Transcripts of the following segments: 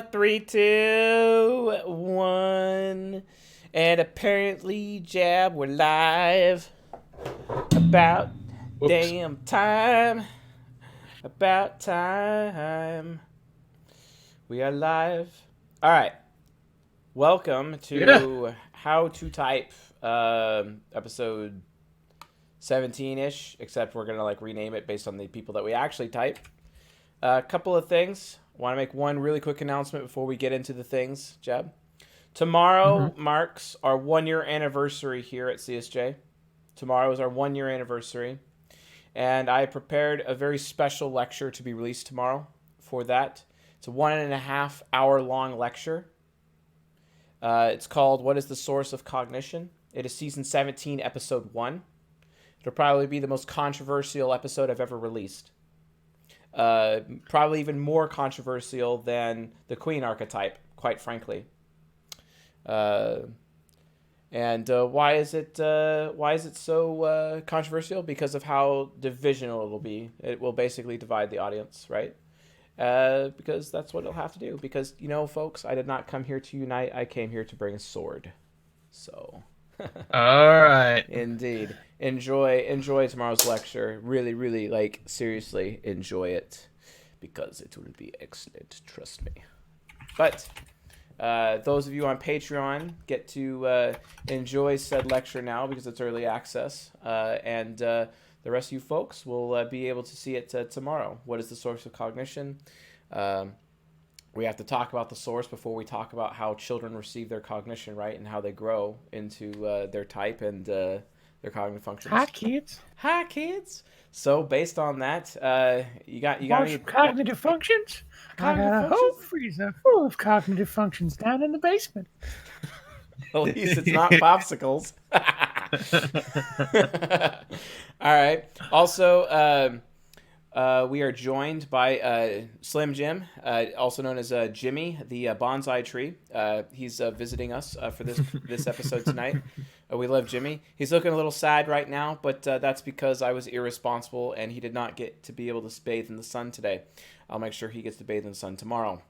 Three, two, one. And apparently, Jab, we're live. About Whoops. damn time. About time. We are live. All right. Welcome Yeah. to How to Type episode 17-ish, except we're going to rename it based on the people that we actually type. A couple of things. Want to make one really quick announcement before we get into the things, Jeb. Tomorrow marks our 1 year anniversary here at CSJ. Tomorrow is our 1 year anniversary. And I prepared a very special lecture to be released tomorrow for that. It's a 1.5 hour long lecture. It's called What is the Source of Cognition? It is season 17, episode 1. It'll probably be the most controversial episode I've ever released. Probably even more controversial than the Queen archetype, quite frankly. And why is it so controversial? Because of how divisional it'll be. It will basically divide the audience, right? Because that's what it'll have to do. Because, folks, I did not come here to unite. I came here to bring a sword. So, All right. indeed, enjoy tomorrow's lecture. Really, really, seriously, enjoy it, because it will be excellent. Trust me. But those of you on Patreon get to enjoy said lecture now because it's early access, and the rest of you folks will be able to see it tomorrow. What is the source of cognition? We have to talk about the source before we talk about how children receive their cognition, right, and how they grow into their type and their cognitive functions. Hi, kids. Hi, kids. So based on that, you got Want any some cognitive functions? I got a whole functions? freezer full of cognitive functions down in the basement. At least it's not popsicles. All right. Also, we are joined by Slim Jim, also known as Jimmy, the bonsai tree. He's visiting us for this episode tonight. We love Jimmy. He's looking a little sad right now, but that's because I was irresponsible and he did not get to be able to bathe in the sun today. I'll make sure he gets to bathe in the sun tomorrow.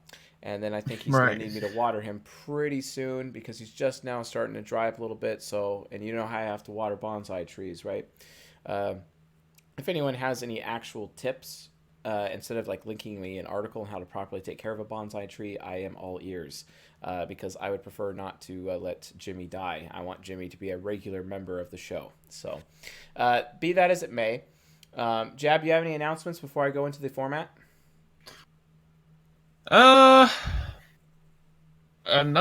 And then I think he's going to need me to water him pretty soon because he's just now starting to dry up a little bit. So, and you know how I have to water bonsai trees, right? If anyone has any actual tips, instead of linking me an article on how to properly take care of a bonsai tree, I am all ears, because I would prefer not to let Jimmy die. I want Jimmy to be a regular member of the show. So, be that as it may, Jab, you have any announcements before I go into the format? None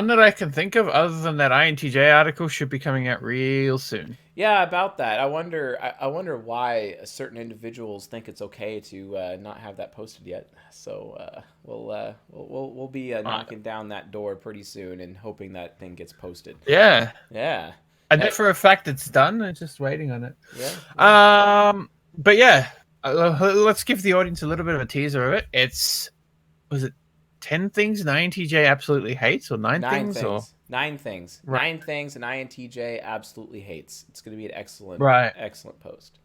that I can think of, other than that INTJ article should be coming out real soon. Yeah, about that. I wonder why certain individuals think it's okay to not have that posted yet. So we'll be knocking down that door pretty soon and hoping that thing gets posted. Yeah. Yeah. I know for a fact it's done. I'm just waiting on it. Yeah. But yeah, let's give the audience a little bit of a teaser of it. Was it 10 things an INTJ absolutely hates, or nine things? Or 9 things. Right. 9 things an INTJ absolutely hates. It's going to be an excellent, Right. excellent post.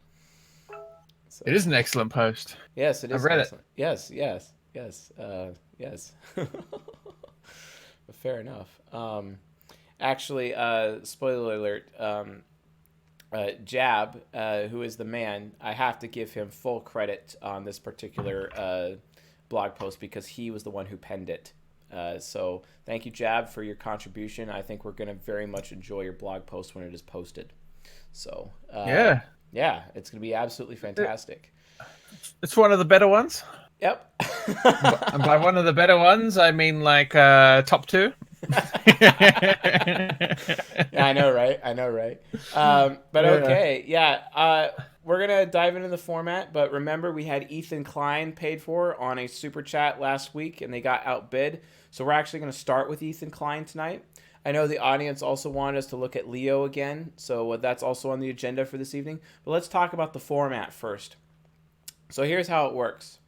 So, It is an excellent post. yes, it is. I've read excellent. Yes. Yes. Fair enough. Actually, spoiler alert. Jab, who is the man, I have to give him full credit on this particular blog post because he was the one who penned it. So thank you, Jab, for your contribution. I think we're going to very much enjoy your blog post when it is posted. So yeah, it's going to be absolutely fantastic. It's one of the better ones. Yep. And by one of the better ones, I mean top 2. I know, right? But okay, yeah. We're going to dive into the format, but remember we had Ethan Klein paid for on a super chat last week, and they got outbid. So we're actually going to start with Ethan Klein tonight. I know the audience also wanted us to look at Leo again, so that's also on the agenda for this evening. But let's talk about the format first. So here's how it works.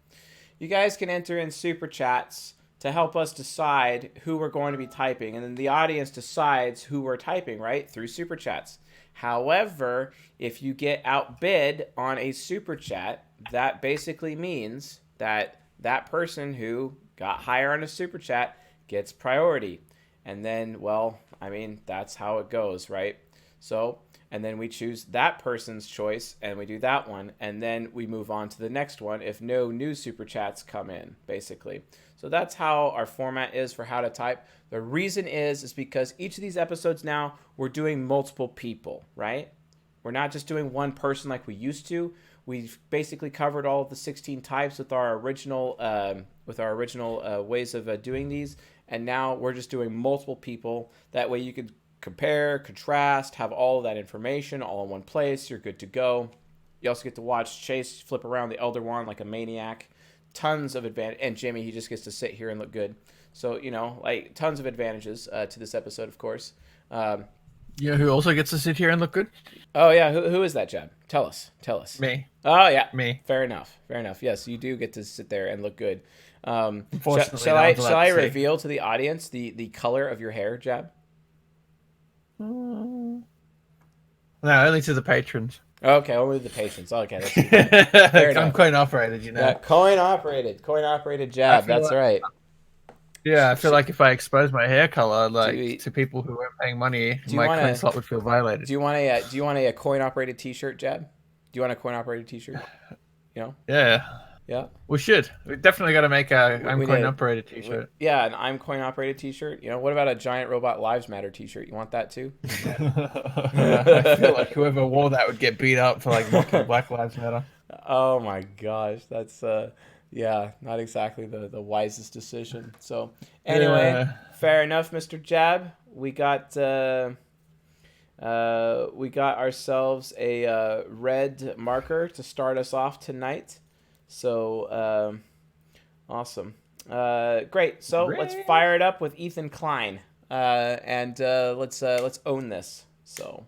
You guys can enter in super chats to help us decide who we're going to be typing, and then the audience decides who we're typing, right, through super chats. However, if you get outbid on a super chat, that basically means that that person who got higher on a super chat gets priority. And then, well, I mean, that's how it goes, right? So, and then we choose that person's choice and we do that one. And then we move on to the next one if no new super chats come in, basically. So that's how our format is for how to type. The reason is because each of these episodes now, we're doing multiple people, right? We're not just doing one person like we used to. We've basically covered all of the 16 types with our original ways of doing these, and now we're just doing multiple people. That way you could compare, contrast, have all of that information all in one place. You're good to go. You also get to watch Chase flip around the Elder Wand like a maniac. Tons of advantage, and Jimmy, he just gets to sit here and look good. So, you know, like tons of advantages to this episode, of course. You know who also gets to sit here and look good? Oh yeah, who is that, Jeb? Tell us. Me. Oh yeah, Me. Fair enough. Yes, you do get to sit there and look good. Unfortunately, shall I reveal to the audience the color of your hair, Jeb? No, only to the patrons. Okay, only the patrons. Okay, that's fair enough. I'm coin operated, you know. Yeah, coin operated Jab. That's right. Yeah, I feel like if I expose my hair color to people who weren't paying money, my coin slot would feel violated. Do you want a coin operated T-shirt, Jab? Do you want a coin operated T-shirt? You know? Yeah. We should. We definitely got to make a coin operated T-shirt. Yeah, an I'm coin operated T-shirt. You know, what about a Giant Robot Lives Matter T-shirt? You want that too? I feel like whoever wore that would get beat up for like mocking Black Lives Matter. Oh my gosh, that's not exactly the wisest decision. So anyway, fair enough, Mr. Jab. We got ourselves a red marker to start us off tonight. So awesome. Great. So let's fire it up with Ethan Klein. And let's own this. So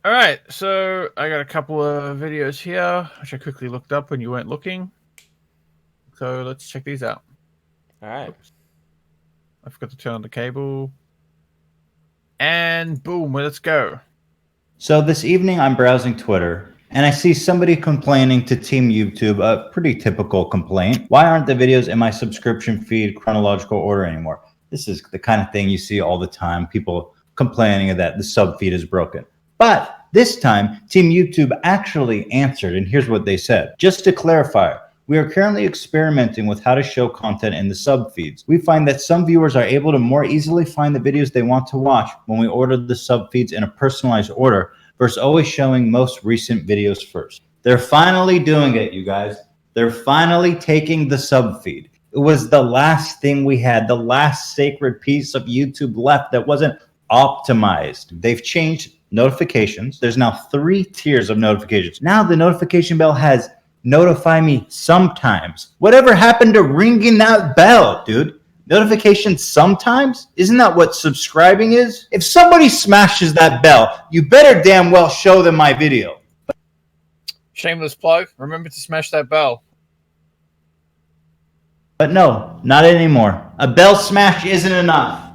all right, so I got a couple of videos here which I quickly looked up when you weren't looking. So let's check these out. All right. Oops. I forgot to turn on the cable. And boom, let's go. So this evening I'm browsing Twitter and I see somebody complaining to Team YouTube, a pretty typical complaint. Why aren't the videos in my subscription feed chronological order anymore? This is the kind of thing you see all the time, people complaining that the sub feed is broken. But this time, Team YouTube actually answered, and here's what they said. Just to clarify, we are currently experimenting with how to show content in the sub feeds. We find that some viewers are able to more easily find the videos they want to watch when we order the sub feeds in a personalized order versus always showing most recent videos first. They're finally doing it, you guys. They're finally taking the sub feed. It was the last thing we had, the last sacred piece of YouTube left that wasn't optimized. They've changed notifications. There's now 3 tiers of notifications. Now the notification bell has notify me sometimes. Whatever happened to ringing that bell, dude? Notification sometimes? Isn't that what subscribing is? If somebody smashes that bell, you better damn well show them my video. Shameless plug. Remember to smash that bell. But no, not anymore. A bell smash isn't enough.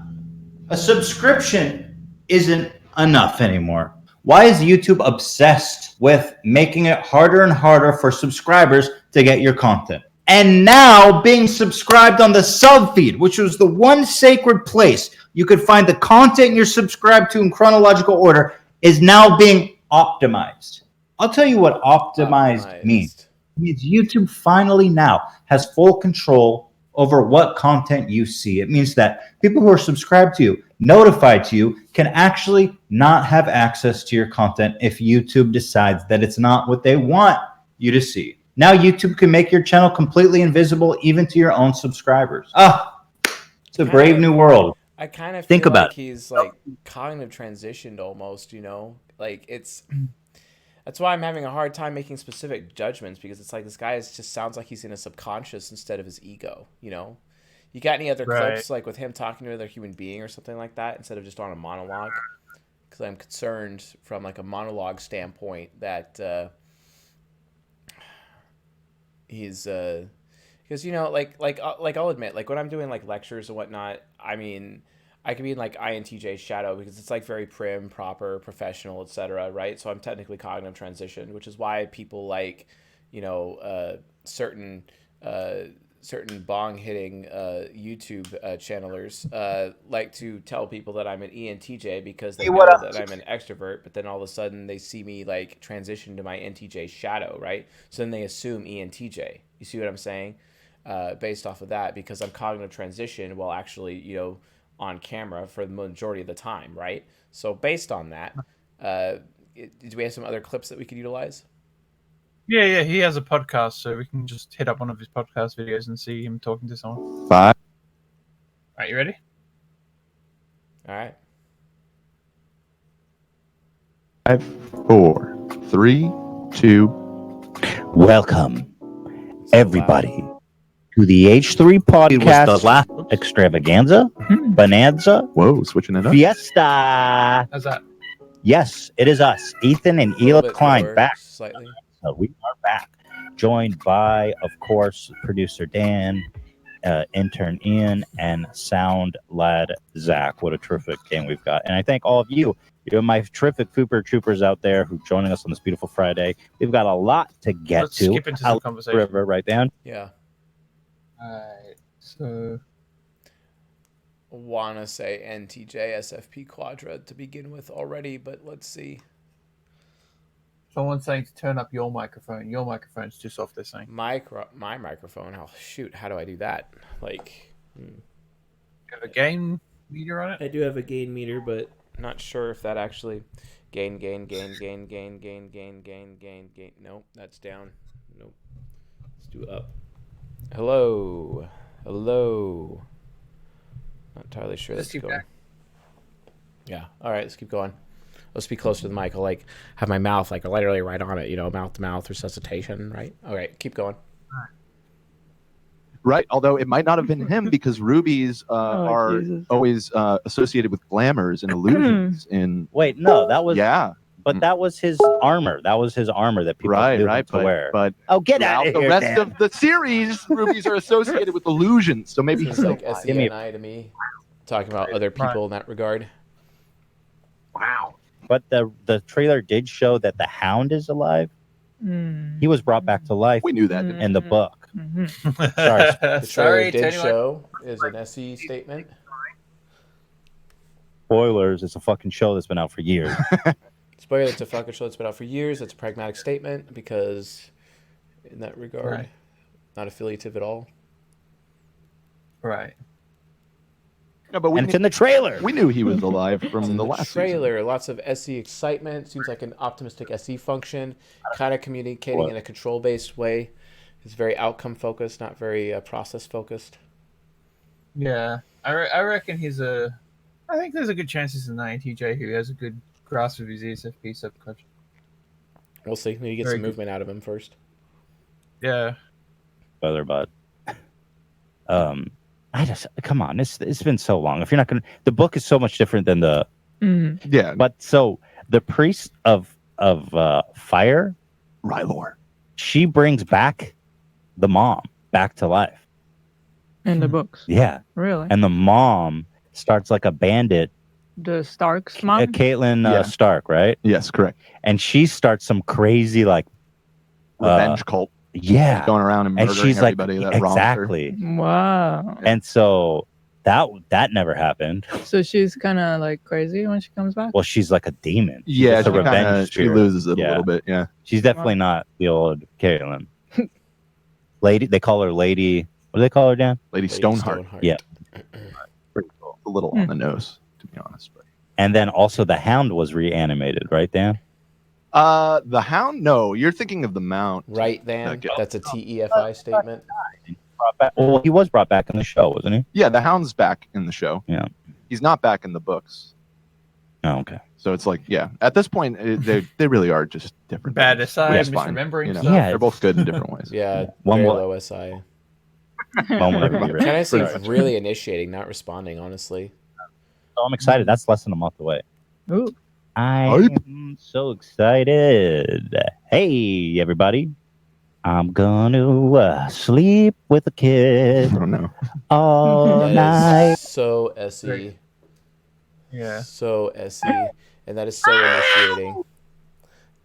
A subscription isn't enough anymore. Why is YouTube obsessed with making it harder and harder for subscribers to get your content? And now being subscribed on the sub feed, which was the one sacred place you could find the content you're subscribed to in chronological order, is now being optimized. I'll tell you what optimized means. It means YouTube finally now has full control over what content you see. It means that people who are subscribed to you, notified to you, can actually not have access to your content if YouTube decides that it's not what they want you to see. Now YouTube can make your channel completely invisible even to your own subscribers. It's a brave new world. I kind of think feel about like he's like cognitive transitioned almost, you know? Like that's why I'm having a hard time making specific judgments, because it's like this guy just sounds like he's in a subconscious instead of his ego, you know? You got any other clips like with him talking to another human being or something like that instead of just on a monologue? Because I'm concerned from like a monologue standpoint that he's because you know like I'll admit, like when I'm doing like lectures and whatnot, I mean I can be in like INTJ's shadow because it's like very prim, proper, professional, etc. Right? So I'm technically cognitive transition, which is why people like, you know, certain certain bong hitting YouTube channelers like to tell people that I'm an ENTJ because they Hey, know what up? that I'm an extrovert, but then all of a sudden they see me like transition to my NTJ shadow, right? So then they assume ENTJ. You see what I'm saying? Based off of that, because I'm cognitive transition while actually, on camera for the majority of the time, right? So based on that, do we have some other clips that we could utilize? Yeah, he has a podcast, so we can just hit up one of his podcast videos and see him talking to someone. 5, Alright, you ready? All right. 4, 3, 2. Welcome, everybody, to the H3 podcast last extravaganza, bonanza, Whoa, switching it up. fiesta. How's that? Yes, it is us, Ethan and A little Ela bit Klein, lower, back. slightly. We are back, joined by, of course, producer Dan, intern Ian, and sound lad Zach. What a terrific game we've got. And I thank all of you, my terrific Fooper Troopers out there who are joining us on this beautiful Friday. We've got a lot to get Let's to. skip into some conversation. River, right, Dan? Yeah. Alright, so... Want to say NTJ SFP Quadra to begin with already, but let's see. Someone's saying to turn up your microphone. Your microphone's too soft, they're saying. My microphone. Oh, shoot. How do I do that? Like, You have a gain meter on it? I do have a gain meter, but not sure if that actually gain. Nope, that's down. Nope. Let's do up. Hello. Not entirely sure Let's that's keep going. back. Yeah. All right, let's keep going. Let's be close to the mic. I'll like have my mouth like literally right on it, mouth to mouth resuscitation, right? All right, keep going. Right, although it might not have been him because rubies are Jesus. always associated with glamours and illusions. In Wait, no, that was but that was his armor. That was his armor that people knew him to wear. But Oh, get out throughout of the here, rest Dan. of the series, rubies are associated with illusions. So maybe Seems he's like like, SENI to me, talking about other people in that regard. wow. But the trailer did show that the Hound is alive. He was brought back to life We knew that. didn't we? in the book. The trailer Sorry, did anyone. show is an SE statement. Spoilers, it's a fucking show that's been out for years. Spoiler, it's a fucking show that's been out for years. It's a pragmatic statement because, in that regard, Right. not affiliative at all. Right. No, but And it's in the trailer. we knew he was alive from In the the last trailer, lots of SE excitement. Seems like an optimistic SE function, kind of communicating in a control-based way. It's very outcome-focused, not very process-focused. Yeah. I reckon I think there's a good chance he's an INTJ who has a good grasp of his ESFP subconscious. We'll see. Maybe get Very some good. movement out of him first. Yeah. Brother, but I just come on. It's been so long. If you're not gonna, the book is so much different than the. Yeah, But so the priest of fire, Rylor. she brings back the mom back to life. In the books. Yeah, Really? and the mom starts like a bandit. The Stark's mom? Caitlin Yeah. Stark, right? Yes, correct. And she starts some crazy like Revenge cult. yeah, Going around and and murdering she's like everybody that wronged her. exactly. Wow. And so that never happened. So she's kind of like crazy when she comes back? Well, she's like a demon. She's Yeah, just a she, kinda, revenge she spirit. loses it Yeah. a little bit. Yeah. She's definitely not the old Caitlin. Lady, they call her Lady. What do they call her, Dan? Lady Stoneheart. Yeah. Pretty cool. A little on the nose, to be honest. But. And then also the Hound was reanimated, right, Dan? The Hound? No, you're thinking of the Mount. Right, then. Okay. That's a TEFI statement. Well, he was brought back in the show, wasn't he? Yeah, the Hound's back in the show. Yeah. He's not back in the books. Oh, okay. So it's like, yeah, at this point, they really are just different. Bad things. aside, Which is fine, misremembering you know? stuff. Yeah. They're both good in different ways. Yeah, One very more- low SI. One will never be Can I right. say Pretty much. really initiating, not responding, honestly? So I'm excited. That's less than a month away. Ooh. I am so excited. Hey, everybody. I'm gonna sleep with a I kid don't know. all That night. is so SE. Yeah. So SE. And that is so initiating.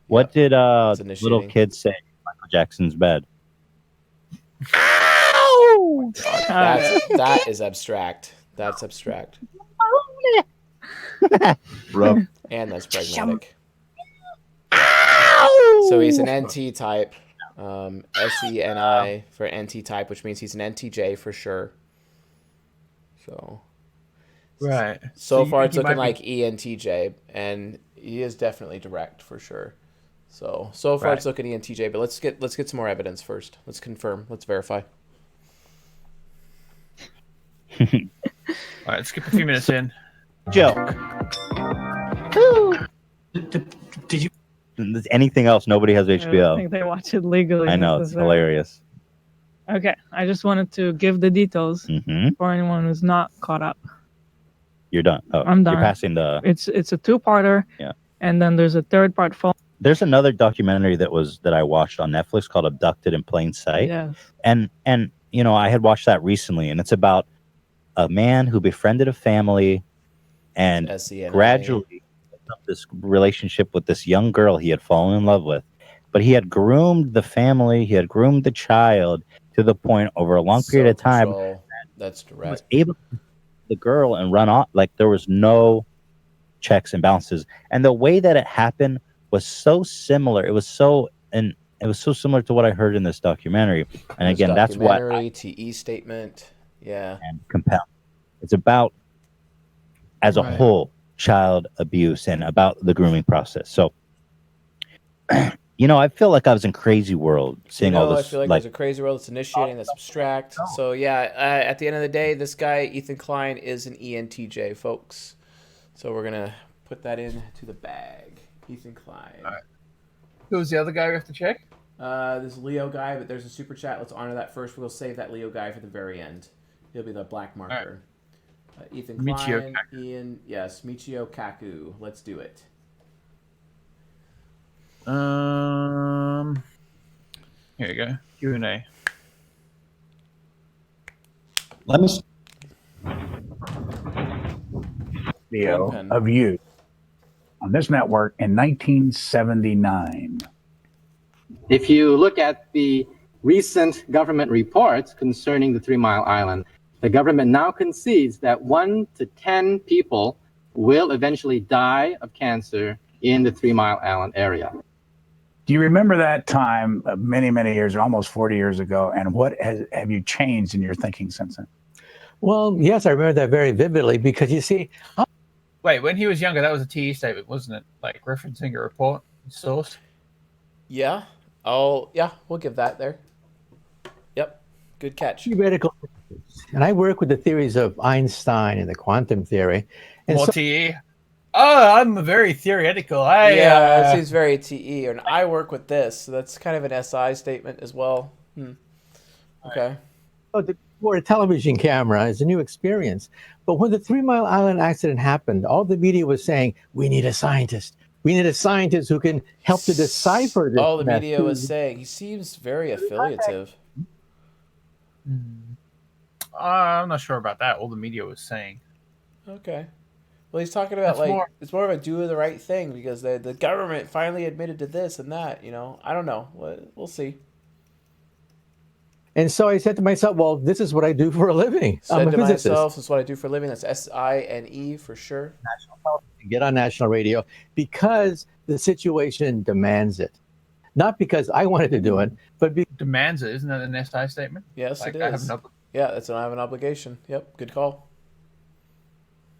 What did it's little initiating. kid say in Michael Jackson's bed? That is abstract. That's abstract. Rough. And that's pragmatic. So he's an NT type. SENI for NT type, which means he's an NTJ for sure. So Right. So you far think it's he looking might like ENTJ, and he is definitely direct for sure. So far Right. it's looking ENTJ, but let's get some more evidence first. Let's confirm. Let's verify. All right, let's skip a few minutes in. Joke. Did you? There's anything else? Nobody has I don't HBO. think they watch it legally. I know, it's necessarily. hilarious. Okay, I just wanted to give the details Hmm. for anyone who's not caught up. You're done. Oh, I'm done. You're passing the. It's a two-parter. Yeah. And then there's a third part phone. There's another documentary that I watched on Netflix called Abducted in Plain Sight. Yes. And I had watched that recently, and it's about a man who befriended a family and SENI. gradually built up this relationship with this young girl he had fallen in love with. But he had groomed the family, he had groomed the child to the point over a long period of time Self-control. That's he was direct. able to the girl and run off. Like there was no checks and balances. And the way that it happened was so similar. It was so similar to what I heard in this documentary. And This again, that's what documentary, TE statement. Yeah. am compelled. It's about, as a Right. whole, child abuse and about the grooming process. So, I feel like I was in Crazy World seeing all this. I feel like there's a crazy world that's initiating, that's abstract. So yeah, at the end of the day, this guy Ethan Klein is an ENTJ, folks. So we're gonna put that into the bag. Ethan Klein. All right. Who's the other guy we have to check? This Leo guy, but there's a super chat. Let's honor that first. We'll save that Leo guy for the very end. He'll be the black marker. Ethan Klein, Michio Ian, yes, Michio Kaku. Let's do it. Here you go. Q&A. Let me. Video Pen. of you on this network in 1979. If you look at the recent government reports concerning the 3 Mile Island, the government now concedes that 1 to 10 people will eventually die of cancer in the 3 Mile Island area. Do you remember that time many, many years, almost 40 years ago? And what have you changed in your thinking since then? Well, yes, I remember that very vividly because you see, Wait, when he was younger, that was a TE statement, wasn't it? Like referencing a report source. Yeah. Oh, yeah. We'll give that there. Yep. Good catch. theoretical, and I work with the theories of Einstein and the quantum theory. And More so, TE. Oh, I'm very theoretical. Yeah, it seems very TE. And I work with this, so that's kind of an SI statement as well. Okay. for a television camera is a new experience. But when the 3 Mile Island accident happened, all the media was saying, we need a scientist. We need a scientist who can help to decipher this. All the mess." media was saying. He seems very affiliative. I'm not sure about that. All the media was saying. Okay. Well, he's talking about it's more of a do the right thing because the government finally admitted to this and that. I don't know. We'll see. And so I said to myself, well, this is what I do for a living. I'm Said a to physicist. myself, this is what I do for a living. That's SINE for sure. Get on national radio because the situation demands it. Not because I wanted to do it, but Demands it. Isn't that an SI statement? Yes, Like, it I have is. an Yeah, that's when I have an obligation. Yep, good call.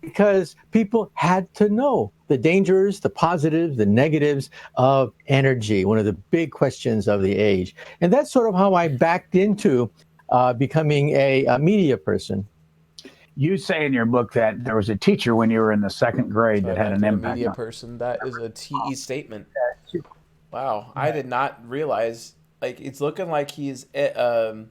because people had to know the dangers, the positives, the negatives of energy, one of the big questions of the age. And that's sort of how I backed into becoming a media person. You say in your book that there was a teacher when you were in the second grade that had an a impact media on person. That is a TE statement. Wow, I did not realize. Like, it's looking like he's NFP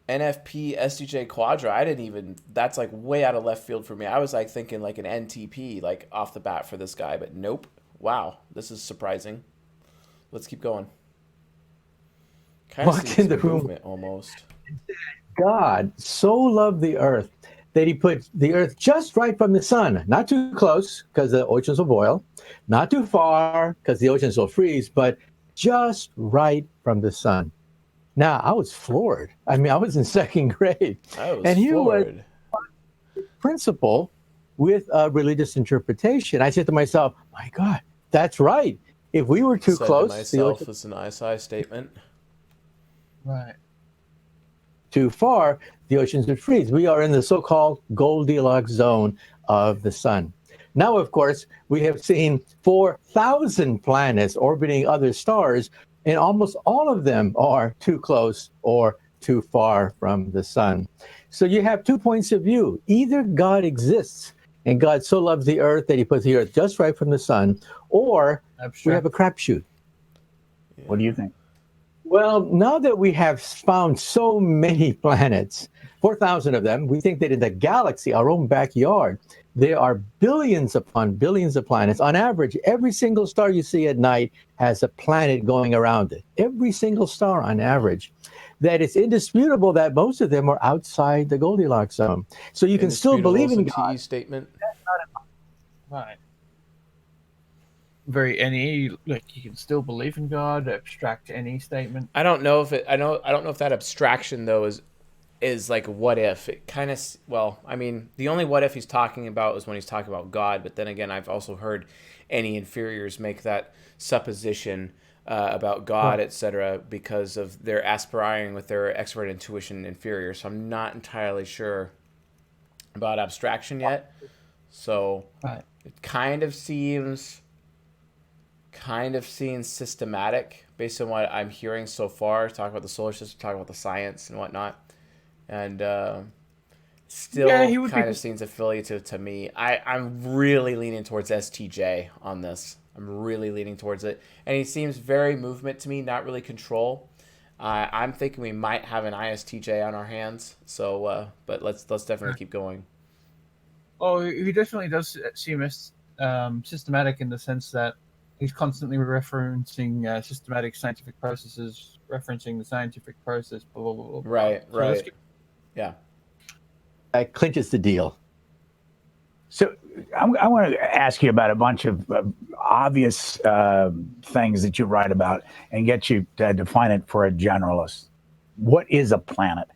SDJ Quadra. I didn't even. That's like way out of left field for me. I was like thinking like an NTP like off the bat for this guy, but nope. Wow, this is surprising. Let's keep going. Kind of Walked in the room. movement almost. God so loved the earth that he put the earth just right from the sun, not too close because the oceans will boil, not too far because the oceans will freeze, but just right from the sun. Now, I was floored. I mean, I was in second grade. I was And here was floored. principle with a religious interpretation. I said to myself, my God, that's right. If we were too Said close, to the myself, ocean it's an ISI statement. Right. too far, the oceans would freeze. We are in the so-called Goldilocks zone of the sun. Now, of course, we have seen 4,000 planets orbiting other stars, and almost all of them are too close or too far from the sun. So you have 2 points of view. Either God exists and God so loves the earth that he puts the earth just right from the sun, or we have a crapshoot. What do you think? Well, now that we have found so many planets, 4,000 of them, we think that in the galaxy, our own backyard, there are billions upon billions of planets. On average, every single star you see at night has a planet going around it. Every single star on average. That it's indisputable that most of them are outside the Goldilocks zone. So you can still believe in God. TE statement. Right. Very NE, like you can still believe in God, abstract any statement. I don't know if that abstraction though is like what if. It kind of, well, I mean, the only what if he's talking about is when he's talking about God, but then again, I've also heard any inferiors make that supposition about God, etc., because of their aspiring with their expert intuition inferior. So I'm not entirely sure about abstraction yet. So it kind of seems systematic based on what I'm hearing so far. Talk about the solar system, talk about the science and whatnot, and still kind of seems affiliative to me. I'm really leaning towards STJ on this. I'm really leaning towards it, and he seems very movement to me, not really control. I'm thinking we might have an ISTJ on our hands. So, but let's definitely keep going. Oh, he definitely does seem systematic in the sense that he's constantly referencing systematic scientific processes, referencing the scientific process, blah, blah, blah, blah. Right. Yeah. That clinches the deal. So I want to ask you about a bunch of obvious things that you write about and get you to define it for a generalist. What is a planet?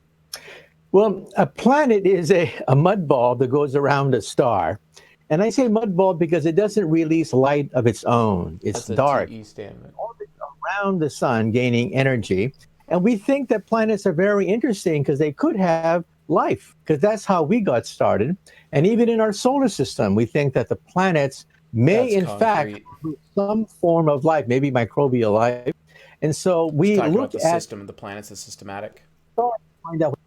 Well, a planet is a mud ball that goes around a star. And I say mud ball because it doesn't release light of its own. It's That's dark. a TE statement. Around the sun, gaining energy. And we think that planets are very interesting because they could have life, because that's how we got started. And even in our solar system, we think that the planets may, fact, have some form of life, maybe microbial life. And so we look look at the system of the planets as systematic. Find out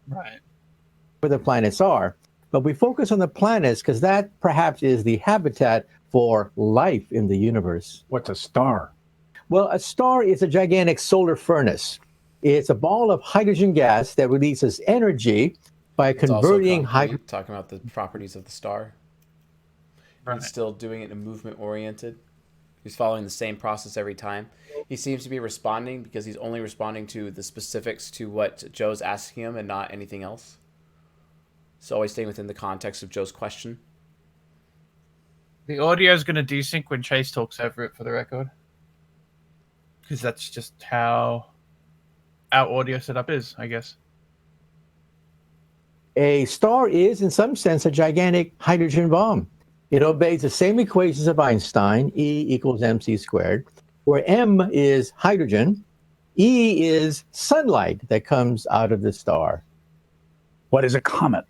where the planets are. But we focus on the planets because that perhaps is the habitat for life in the universe. What's a star? Well, a star is a gigantic solar furnace. It's a ball of hydrogen gas that releases energy by converting hydrogen. Talking about the properties of the star. He's still doing it in a movement oriented. He's following the same process every time. He seems to be responding because he's only responding to the specifics to what Joe's asking him and not anything else. So always staying within the context of Joe's question. The audio is going to desync when Chase talks over it, for the record. Because that's just how our audio setup is, I guess. A star is, in some sense, a gigantic hydrogen bomb. It obeys the same equations of Einstein, E equals mc squared, where m is hydrogen, E is sunlight that comes out of the star. What is a comet?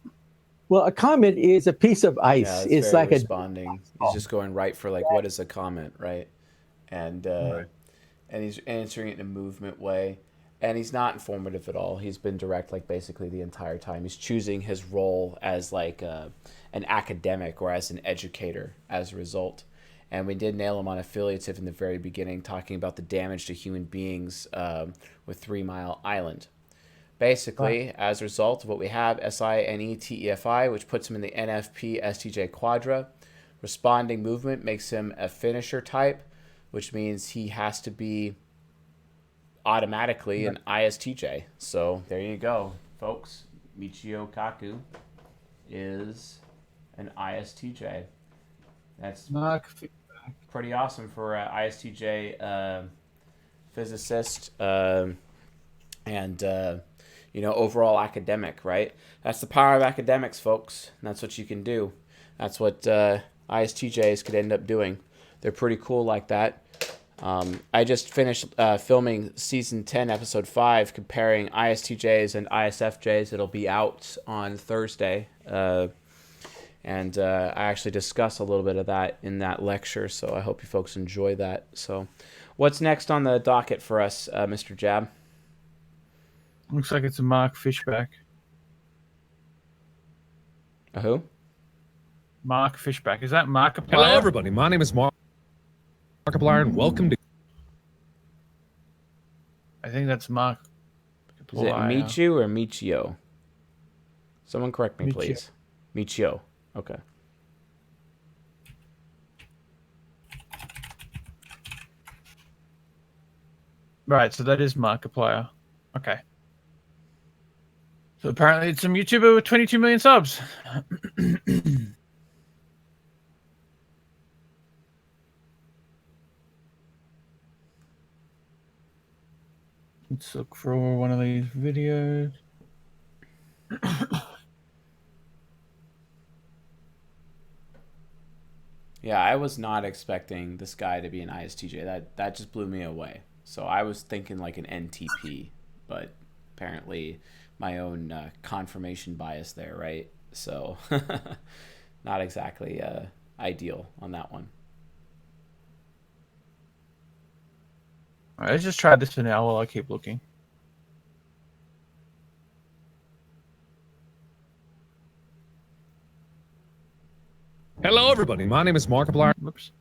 Well, a comet is a piece of ice. Yeah, it's like responding. He's just going right for like, what is a comet, right? And and he's answering it in a movement way. And he's not informative at all. He's been direct like basically the entire time. He's choosing his role as like an academic or as an educator as a result. And we did nail him on affiliative in the very beginning, talking about the damage to human beings with 3 Mile Island. Basically, as a result of what we have, SINETEFI, which puts him in the NFP STJ quadra. Responding movement makes him a finisher type, which means he has to be automatically an ISTJ. So there you go, folks. Michio Kaku is an ISTJ. That's pretty awesome for an ISTJ physicist. and overall academic, right? That's the power of academics, folks. And that's what you can do. That's what ISTJs could end up doing. They're pretty cool like that. I just finished filming season 10, episode 5, comparing ISTJs and ISFJs. It'll be out on Thursday. And I actually discuss a little bit of that in that lecture, so I hope you folks enjoy that. So what's next on the docket for us, Mr. Jab? Looks like it's a Mark Fishback. A who? Mark Fishback. Is that Markiplier? Hello, everybody. My name is Markiplier, and welcome to... I think that's Mark. Is it Michu or Michio? Someone correct me, Michio. please. Michio. Okay. Right, so that is Markiplier. Okay. So apparently it's some YouTuber with 22 million subs. Let's look for one of these videos. Yeah, I was not expecting this guy to be an ISTJ. That just blew me away. So I was thinking like an NTP, but apparently my own confirmation bias there, right? So not exactly ideal on that one. All right, let's just try this for now while I keep looking. Hello, everybody. My name is Markiplier. Whoops.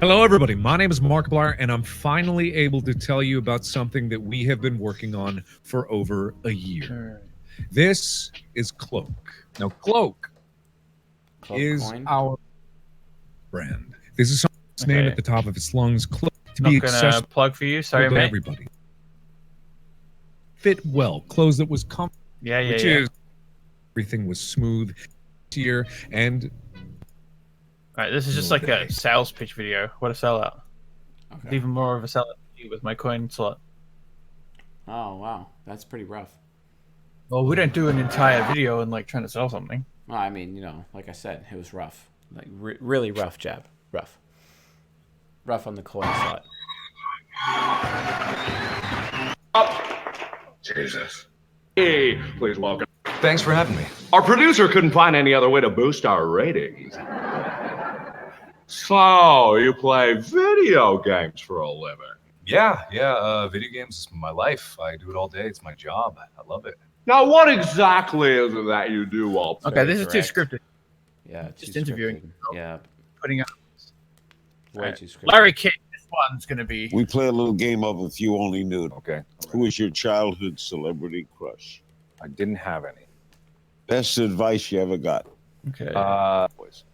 Hello, everybody. My name is Markiplier, and I'm finally able to tell you about something that we have been working on for over a year. This is Cloak. Now, Cloak is Coin? our brand. This is something's name at the top of its lungs. Cloak to be Not gonna accessible plug for you. Sorry, to mate. everybody. Fit well. Clothes that was comfortable. Yeah. Which is everything was smooth here, and All right, this is just like a sales pitch video. What a sellout. Okay. Even more of a sellout with my coin slot. Oh, wow. That's pretty rough. Well, we don't do an entire video and like trying to sell something. Well, I mean, like I said, it was rough. Like really rough, Jab. Rough. Rough on the coin slot. Jesus. Hey, please welcome. Thanks for having me. Our producer couldn't find any other way to boost our ratings. So, you play video games for a living? Yeah. Video games is my life. I do it all day. It's my job. I love it. Now, what exactly is it that you do all day? Okay, this is too scripted. Yeah, Just interviewing. scripted. Yeah, Putting up. way too scripted. Larry King, this one's gonna be. We play a little game of If You Only Knew. Okay. Who is your childhood celebrity crush? I didn't have any. Best advice you ever got? Okay. Boys.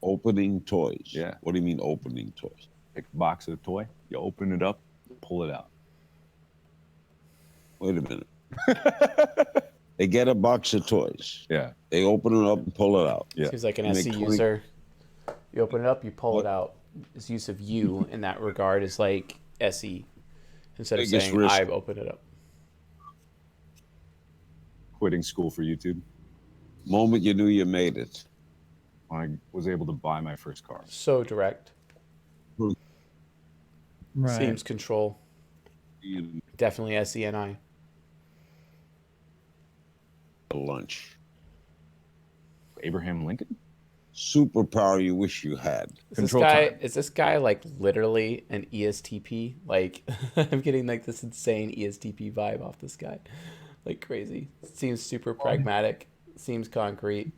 Opening toys. Yeah. What do you mean opening toys? Pick a box of a toy. You open it up, pull it out. Wait a minute. They get a box of toys. Yeah. They open it up and pull it out. Yeah. Seems like an And they SE clink. user. You open it up, you pull What? it out. His use of you in that regard is like SE. Instead of Biggest saying risk. I open it up. Quitting school for YouTube. Moment you knew you made it. I was able to buy my first car. So direct. Right. Seems control. You Definitely SENI. lunch. Abraham Lincoln? Superpower you wish you had. Is this guy like literally an ESTP? Like I'm getting like this insane ESTP vibe off this guy. Like crazy. Seems super pragmatic. Seems concrete.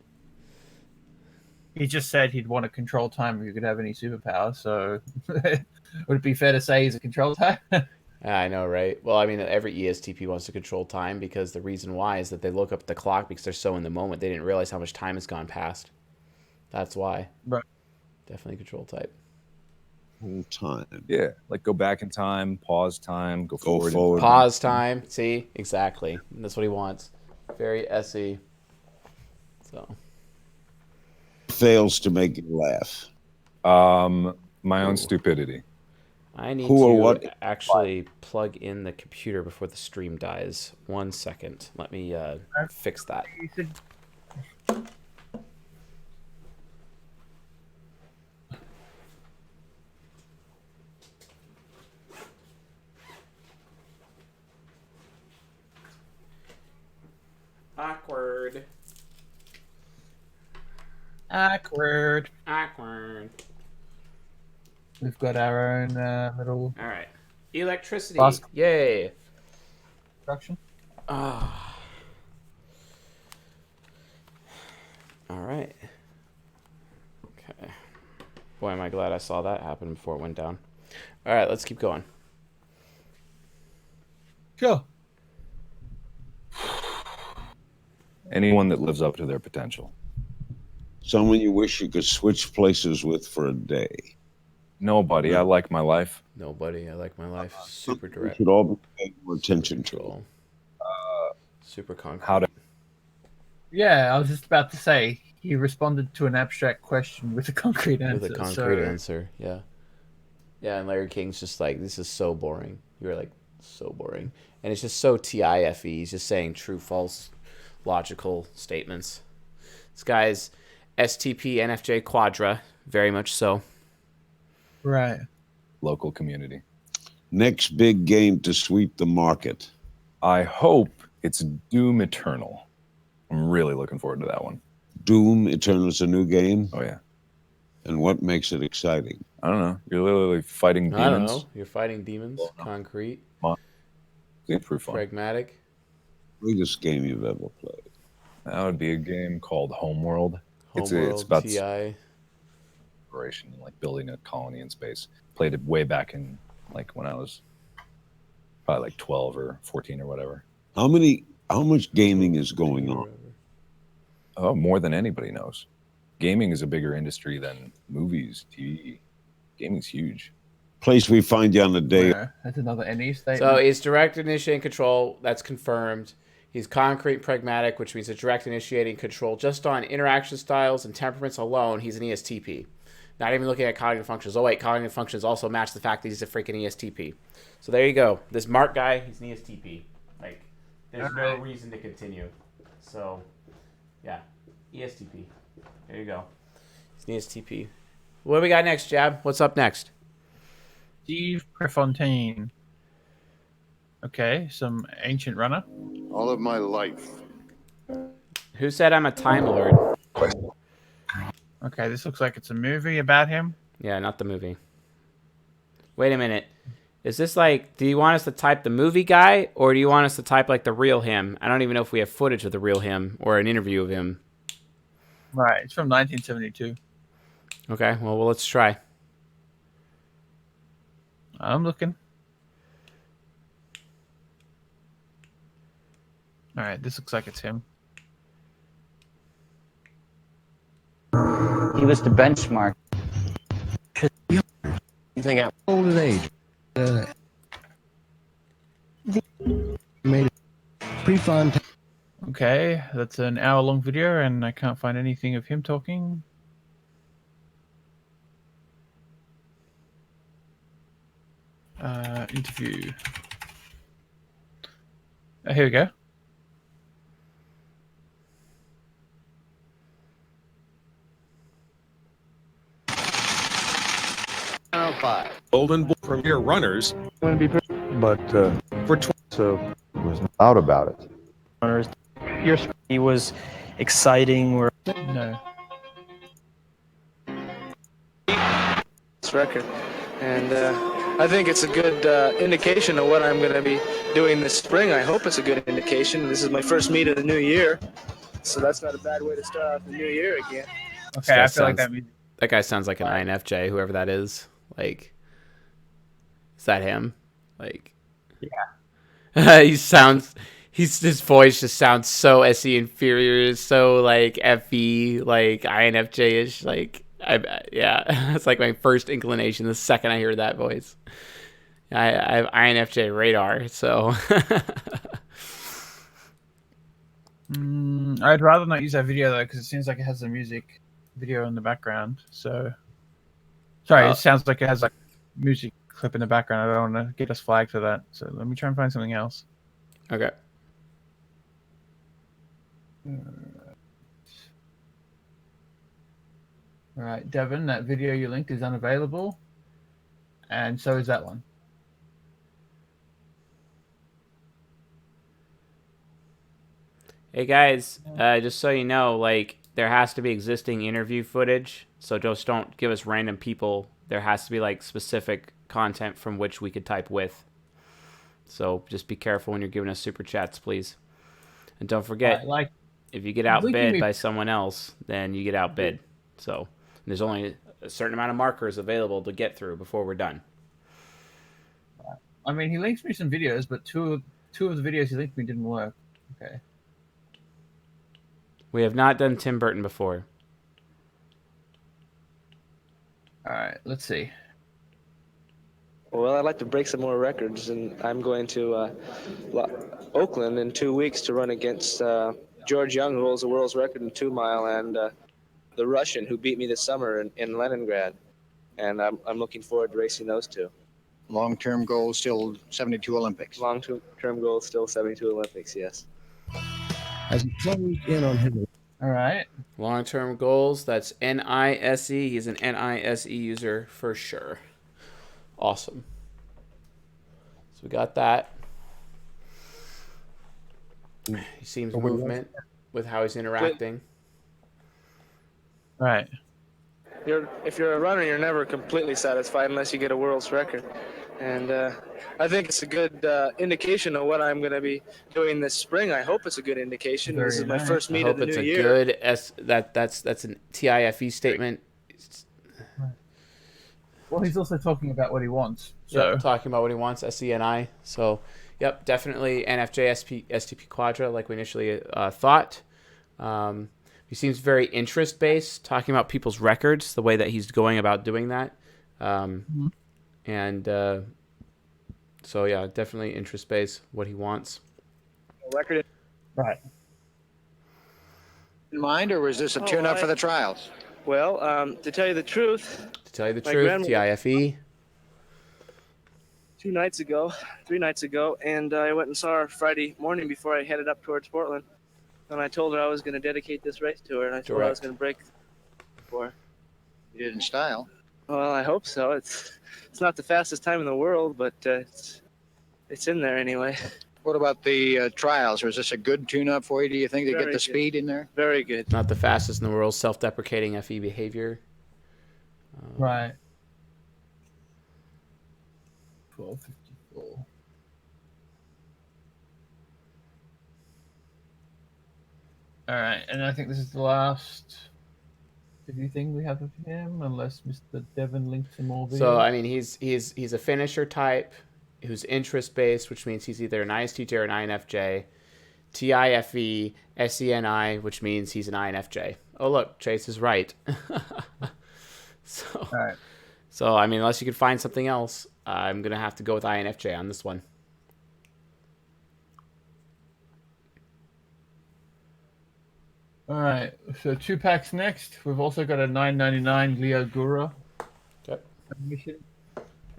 He just said he'd want to control time if you could have any superpower. So, would it be fair to say he's a control type? I know, right? Well, I mean, every ESTP wants to control time because the reason why is that they look up at the clock because they're so in the moment. They didn't realize how much time has gone past. That's why. Right. Definitely control type. Whole time. Yeah. Like go back in time, pause time, go forward. Pause time. See? Exactly. That's what he wants. Very SE. So. fails to make you laugh? My own stupidity. I need Who or to what? actually plug in the computer before the stream dies. 1 second. Let me fix that. Awkward. Awkward. Awkward. We've got our own little. All right. Electricity. Fast- Yay. Construction. Ah. All right. Okay. Boy, am I glad I saw that happen before it went down. All right, let's keep going. Sure. Anyone that lives up to their potential. Someone you wish you could switch places with for a day. Nobody. I like my life. Nobody. I like my life. Super We direct. should all be paying more attention to. Super concrete. How to? Yeah, I was just about to say he responded to an abstract question with a concrete answer. With a concrete answer, yeah. Yeah, and Larry King's just like, this is so boring. You're like, so boring. And it's just so TIFE. He's just saying true, false, logical statements. This guy's STP NFJ Quadra, very much so. Right. Local community. Next big game to sweep the market. I hope it's Doom Eternal. I'm really looking forward to that one. Doom Eternal is a new game? Oh, yeah. And what makes it exciting? I don't know. You're literally fighting demons. I don't know. You're fighting demons. Concrete. It's pretty fun. Pragmatic. Biggest game you've ever played? That would be a game called Homeworld. It's Homeworld, about TI. exploration, like building a colony in space. Played it way back in, like, when I was probably like 12 or 14 or whatever. How much gaming is going on? Oh, more than anybody knows. Gaming is a bigger industry than movies, TV. Gaming's huge. Place we find you on the day. That's another NE statement. So he's direct initiating control. That's confirmed. He's concrete pragmatic, which means a direct initiating control just on interaction styles and temperaments alone. He's an ESTP. Not even looking at cognitive functions. Oh, wait, cognitive functions also match the fact that he's a freaking ESTP. So there you go. This Mark guy, he's an ESTP. Like, there's no reason to continue. So, yeah, ESTP. There you go. He's an ESTP. What do we got next, Jab? What's up next? Steve Prefontaine. Okay, some ancient runner. All of my life. Who said I'm a Time Lord? Okay, this looks like it's a movie about him. Yeah, not the movie. Wait a minute. Is this like, do you want us to type the movie guy, or do you want us to type like the real him? I don't even know if we have footage of the real him or an interview of him. Right, it's from 1972. Okay, well let's try. I'm looking. All right, this looks like it's him. He was the benchmark. Anything out old age. Made it Prefontaine. Okay, that's an hour-long video, and I can't find anything of him talking. Interview. Oh, here we go. Golden Bull Premier runners. But for so was out about it. Runners. He was exciting. We're No. This record, and I think it's a good indication of what I'm going to be doing this spring. I hope it's a good indication. This is my first meet of the new year, so that's not a bad way to start off the new year again. Okay, I feel like that means that guy sounds like an INFJ, whoever that is. Like, is that him? Like, yeah. His voice just sounds so SE inferior, so like FE, like INFJ-ish. Like, yeah, that's like my first inclination the second I hear that voice. I have INFJ radar, so. I'd rather not use that video though, because it seems like it has the music. video in the background. So, sorry, it sounds like it has like music clip in the background. I don't want to get us flagged for that. So let me try and find something else. Okay. All right, Devin, that video you linked is unavailable, and so is that one. Hey guys, just so you know, like there has to be existing interview footage, so just don't give us random people. There has to be like specific content from which we could type with. So just be careful when you're giving us super chats, please. And don't forget, if you get outbid by someone else, then you get outbid. So there's only a certain amount of markers available to get through before we're done. I mean, he links me some videos, but two of the videos he linked me didn't work. Okay. We have not done Tim Burton before. All right, let's see. Well, I'd like to break some more records, and I'm going to Oakland in 2 weeks to run against George Young, who holds the world's record in 2 mile, and the Russian who beat me this summer in Leningrad. And I'm looking forward to racing those two. Long-term goal still 72 Olympics. Long-term goal still 72 Olympics, yes. As he closed in on his. All right. Long-term goals, that's NISE. He's an NISE user for sure. Awesome. So we got that. He seems movement with how he's interacting. Right. If you're a runner, you're never completely satisfied unless you get a world's record. And I think it's a good indication of what I'm going to be doing this spring. I hope it's a good indication. This is my first meet of the new year. I hope it's a good that's an TIFE statement. Well, he's also talking about what he wants. So talking about what he wants, SENI. So, yep, definitely NFJ STP Quadra, like we initially thought. He seems very interest-based, talking about people's records, the way that he's going about doing that. And so, yeah, definitely interest-based, what he wants. Record. Right. In mind, or was this a tune-up for the trials? Well, to tell you the truth. TIFE. 3 nights ago, and I went and saw her Friday morning before I headed up towards Portland. And I told her I was going to dedicate this race to her, and I told her I was going to break for her. You did in style. Well, I hope so. It's not the fastest time in the world, but it's in there anyway. What about the trials? Was this a good tune-up for you, do you think, to get the speed in there? Very good. Not the fastest in the world, self-deprecating FE behavior. Right. 12:54. All right, and I think this is the last thing we have of him, unless Mr. Devon links some more videos. So I mean, he's a finisher type who's interest based, which means he's either an ISTJ or an INFJ. TIFE, SENI, which means he's an INFJ. Oh look, Chase is right. So, all right. So I mean, unless you can find something else, I'm gonna have to go with INFJ on this one. All right, so Tupac's next. We've also got a 999 Leo Gura. Yep. Mission.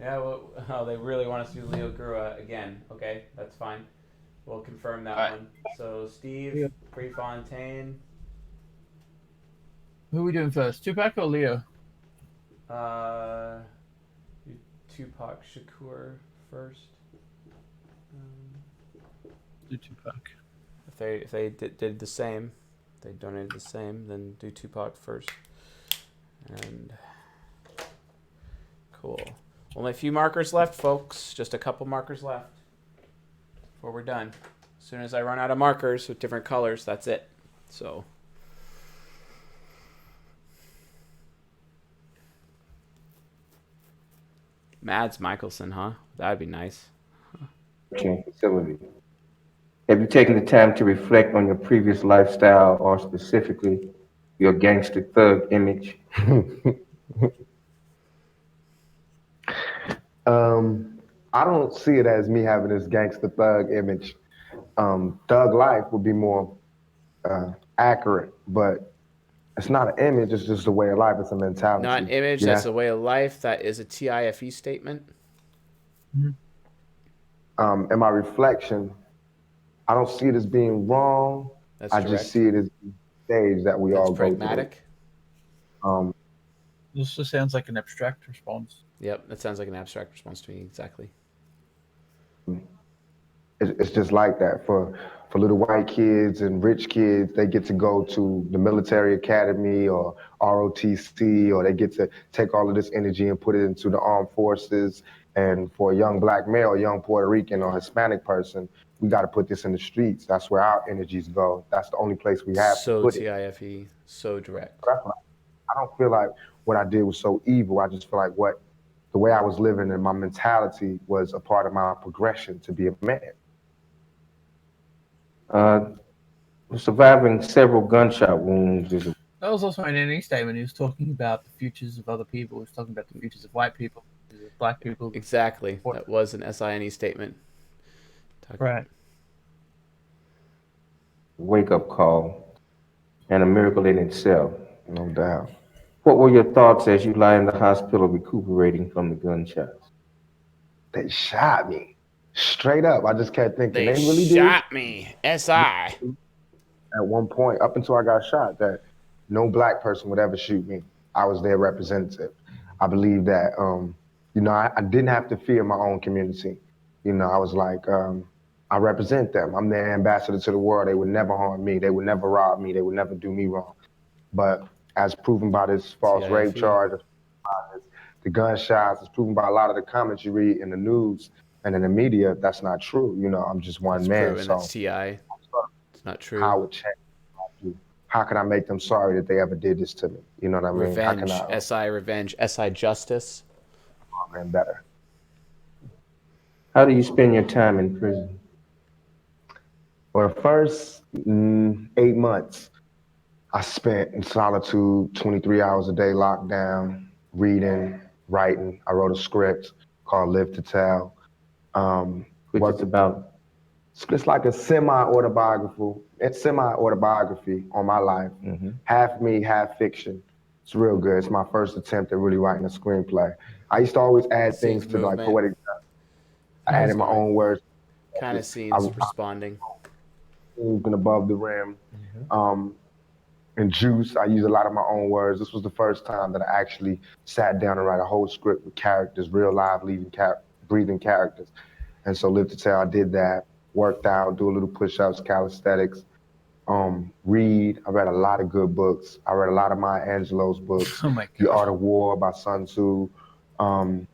Yeah, well, they really want us to do Leo Gura again. Okay, that's fine. We'll confirm that one. So Steve, Prefontaine. Who are we doing first, Tupac or Leo? Tupac Shakur first. Do Tupac. If they did the same, they donated the same, then do Tupac first. And cool. Only a few markers left, folks. Just a couple markers left before we're done. As soon as I run out of markers with different colors, that's it. So. Mads Michelson, huh? That'd be nice. Facility. Have you taken the time to reflect on your previous lifestyle, or specifically your gangster thug image? I don't see it as me having this gangster thug image. Thug life would be more accurate, but It's not an image. It's just a way of life. It's a mentality. Not an image. Yeah. That's a way of life. That is a TIFE statement. In my reflection, I don't see it as being wrong. That's I direct. just see it as a stage that we That's all pragmatic. go through. This just sounds like an abstract response. Yep, that sounds like an abstract response to me. Exactly. It's just like that for little white kids and rich kids. They get to go to the military academy or ROTC, or they get to take all of this energy and put it into the armed forces. And for a young black male, a young Puerto Rican or Hispanic person, we got to put this in the streets. That's where our energies go. That's the only place we have So to put it. TIFE. So direct. I don't feel like what I did was so evil. I just feel like the way I was living and my mentality was a part of my progression to be a man. Surviving several gunshot wounds is That was also an NE statement. He was talking about the futures of other people. He was talking about the futures of white people, the futures of black people. Exactly. That was an SINE statement. Right. wake-up call and a miracle in itself. No doubt. What were your thoughts as you lie in the hospital recuperating from the gunshots? They shot me. Straight up. I just kept thinking, They really shot did? me. SI. At one point, up until I got shot, that no black person would ever shoot me. I was their representative. I believe that, I didn't have to fear my own community. I was like, I represent them. I'm their ambassador to the world. They would never harm me. They would never rob me. They would never do me wrong. But as proven by this false rape charge, the gunshots, it's proven by a lot of the comments you read in the news and in the media, that's not true. I'm just one man. Proven. So That's TI. It's not true. how would change? How can I make them sorry that they ever did this to me? You know what I mean? Revenge. How can I SI revenge. SI justice. and better? How do you spend your time in prison? For the first 8 months, I spent in solitude, 23 hours a day locked down, reading, writing. I wrote a script called Live to Tell. Which is about? It's like a semi-autobiography. It's semi-autobiography on my life. Half me, half fiction. It's real good. It's my first attempt at really writing a screenplay. I used to always add things to like poetic. I added my own words. Kind of scenes responding. And above the rim. And Juice, I use a lot of my own words. This was the first time that I actually sat down and write a whole script with characters, real live, breathing characters. And so Live to Tell, I did that, worked out, do a little push-ups, calisthenics, read. I read a lot of good books. I read a lot of Maya Angelou's books. Oh my God. The Art of War by Sun Tzu. I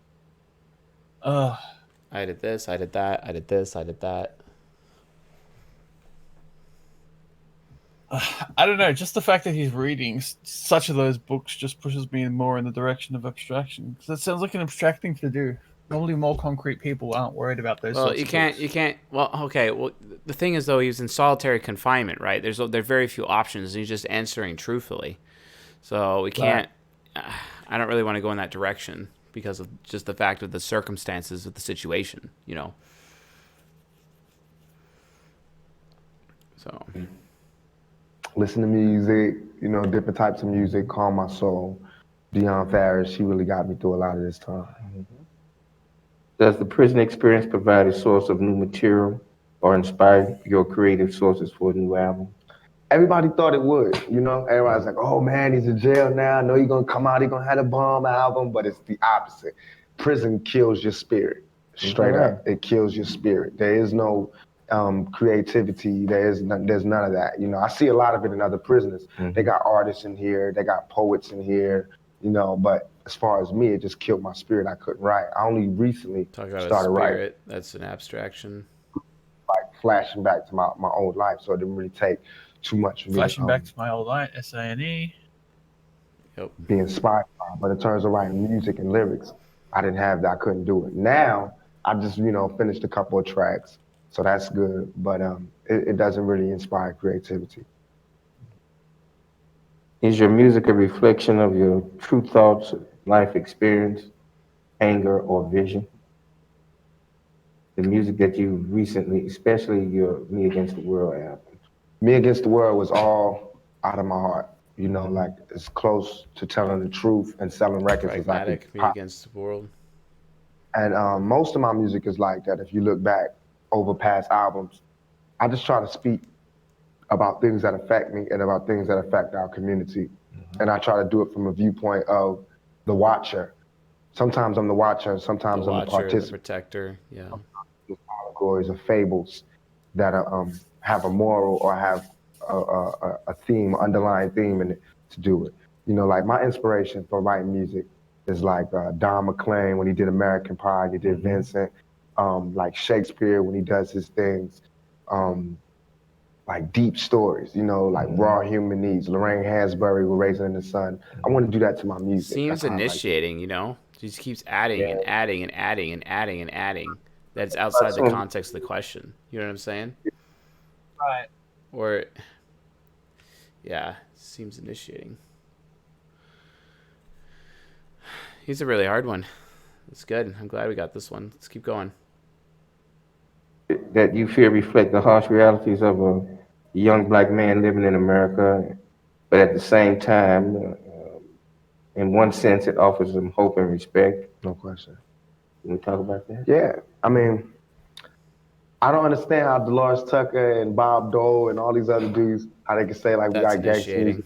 did this, I did that, I did this, I did that. I don't know. Just the fact that he's reading such of those books just pushes me more in the direction of abstraction. Because that sounds like an abstract thing to do. Normally, more concrete people aren't worried about those. Well, sorts you of can't. books. You can't. Well, okay. Well, the thing is, though, he was in solitary confinement, right? There are very few options, and he's just answering truthfully. So we can't. I don't really want to go in that direction because of just the fact of the circumstances of the situation. So. Listen to music, different types of music, calm my soul. Dionne Farris, she really got me through a lot of this time. Does the prison experience provide a source of new material or inspire your creative sources for a new album? Everybody thought it would, Everybody's like, oh man, he's in jail now. I know he's gonna come out, he's gonna have a bomb album, but it's the opposite. Prison kills your spirit, straight up. It kills your spirit. There is no creativity. There's none of that. I see a lot of it in other prisoners. They got artists in here, they got poets in here, but as far as me, it just killed my spirit. I couldn't write. I only recently started writing. That's an abstraction. Like flashing back to my old life, so it didn't really take too much for me. Flashing back to my old life, SINE. Yep. Be inspired by, but in terms of writing music and lyrics, I didn't have that. I couldn't do it. Now, I just, finished a couple of tracks. So that's good, but it doesn't really inspire creativity. Is your music a reflection of your true thoughts, life experience, anger, or vision? The music that you recently, especially your Me Against the World album. Me Against the World was all out of my heart. You know, like as close to telling the truth and selling records as I Pragmatic, can. me against the world. And most of my music is like that. If you look back over past albums, I just try to speak about things that affect me and about things that affect our community. And I try to do it from a viewpoint of the watcher. Sometimes I'm the watcher, and sometimes The I'm the watcher, the participant. protector. Yeah. Allegories or fables that have a moral or have a theme, underlying theme in it to do it. You know, like my inspiration for writing music is like Don McLean when he did American Pie, he did Vincent, like Shakespeare when he does his things, like deep stories, you know, like raw human needs. Lorraine Hansberry with Raisin in the Sun. I want to do that to my music. Seems That's how I like it. initiating, you know? He just keeps adding and Yeah. adding and adding and adding and adding. That's outside the context of the question. You know what I'm saying? Right. Or, yeah, seems initiating. He's a really hard one. It's good. I'm glad we got this one. Let's keep going. That you feel reflect the harsh realities of a young black man living in America, but at the same time, in one sense, it offers them hope and respect. No question. Can we talk about that? Yeah, I mean, I don't understand how Dolores Tucker and Bob Dole and all these other dudes, how they can say like we That's got gangster initiating. music.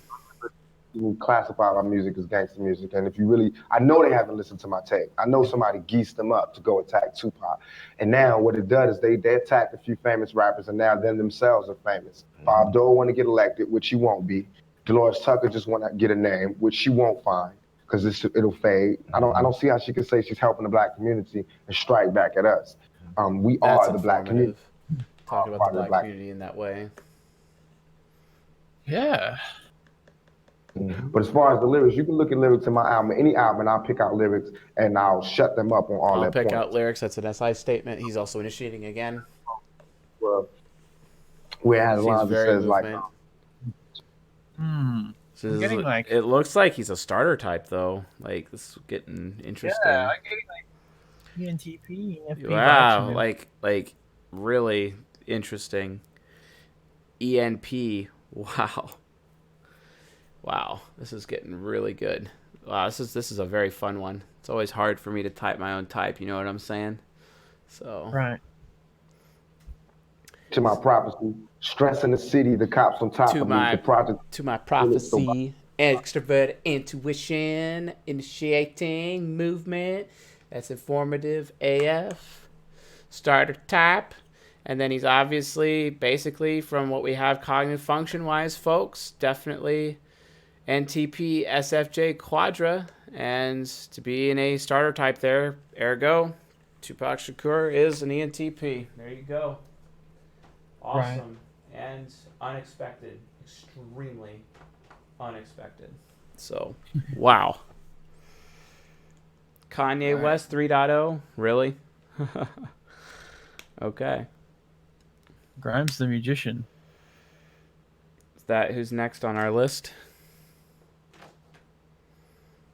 You classify my music as gangster music, and if you really, I know they haven't listened to my tape. I know somebody geesed them up to go attack Tupac, and now what it does is they attacked a few famous rappers, and now them themselves are famous. Bob Dole want to get elected, which he won't be. Dolores Tucker just want to get a name, which she won't find because it'll fade. I don't see how she can say she's helping the black community and strike back at us. We That's are the black community. Talk about the black community in that way. Yeah. But as far as the lyrics, you can look at lyrics in my album, any album, and I'll pick out lyrics and I'll shut them up on all I'll their pick points. out lyrics. That's an SI statement. He's also initiating again. Well, where it has Seems lines that very says like, movement. So I'm this getting is- like it looks like he's a starter type though. Like this is getting interesting. yeah, I'm getting like ENTP, ENFP vibes Wow, from it. like really interesting. ENP. Wow. Wow, this is getting really good. Wow, this is a very fun one. It's always hard for me to type my own type, you know what I'm saying? So Right. to my prophecy, stress in the city, the cops on top to of me, my the project. prophecy, extrovert intuition, initiating movement. That's informative AF. Starter type. And then he's obviously, basically, from what we have cognitive function-wise, folks, definitely NTP SFJ Quadra. And to be in a starter type there, ergo, Tupac Shakur is an ENTP. There you go. Awesome. And unexpected. Extremely unexpected. So, wow. Kanye West 3.0? Really? Okay. Grimes the Musician. Is that who's next on our list?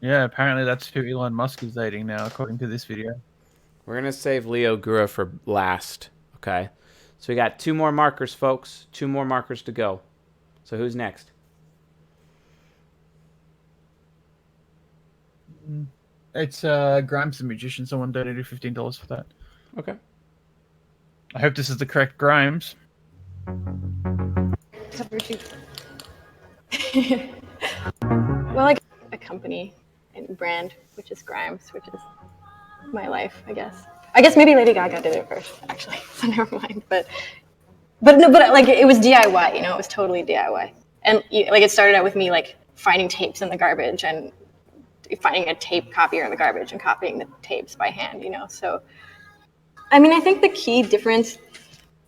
Yeah, apparently that's who Elon Musk is dating now, according to this video. We're going to save Leo Gura for last. Okay. So we got 2 more markers, folks. 2 more markers to go. So who's next? It's Grimes the Magician. Someone donated $15 for that. Okay. I hope this is the correct Grimes. Well, like a company and brand, which is Grimes, which is my life, I guess. I guess maybe Lady Gaga did it first, actually. So never mind. But like it was DIY, you know, it was totally DIY. And like it started out with me like finding tapes in the garbage and finding a tape copier in the garbage and copying the tapes by hand, you know. So I mean, I think the key difference,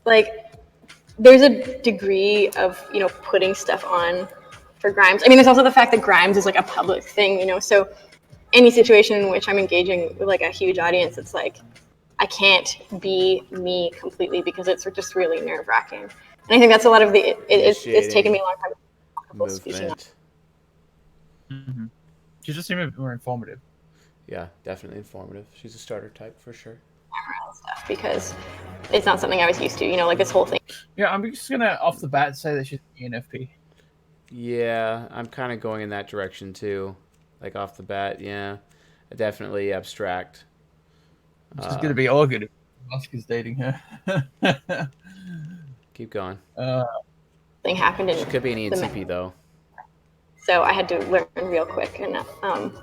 like there's a degree of, you know, putting stuff on for Grimes. I mean, there's also the fact that Grimes is like a public thing, you know, so any situation in which I'm engaging with like a huge audience, it's like I can't be me completely because it's just really nerve-wracking. And I think that's a lot of the it's taken me a long time to be comfortable speaking up. Mm-hmm. She just seemed a bit more informative. Yeah, definitely informative. She's a starter type for sure. Stuff because it's not something I was used to, you know, like this whole thing. Yeah, I'm just gonna off the bat say that she's an ENFP. Yeah, I'm kind of going in that direction too. Like off the bat, yeah. Definitely abstract. She's going to be all good if Musk is dating her. Keep going. Thing happened in She could be an the ENTP though. So I had to learn real quick, and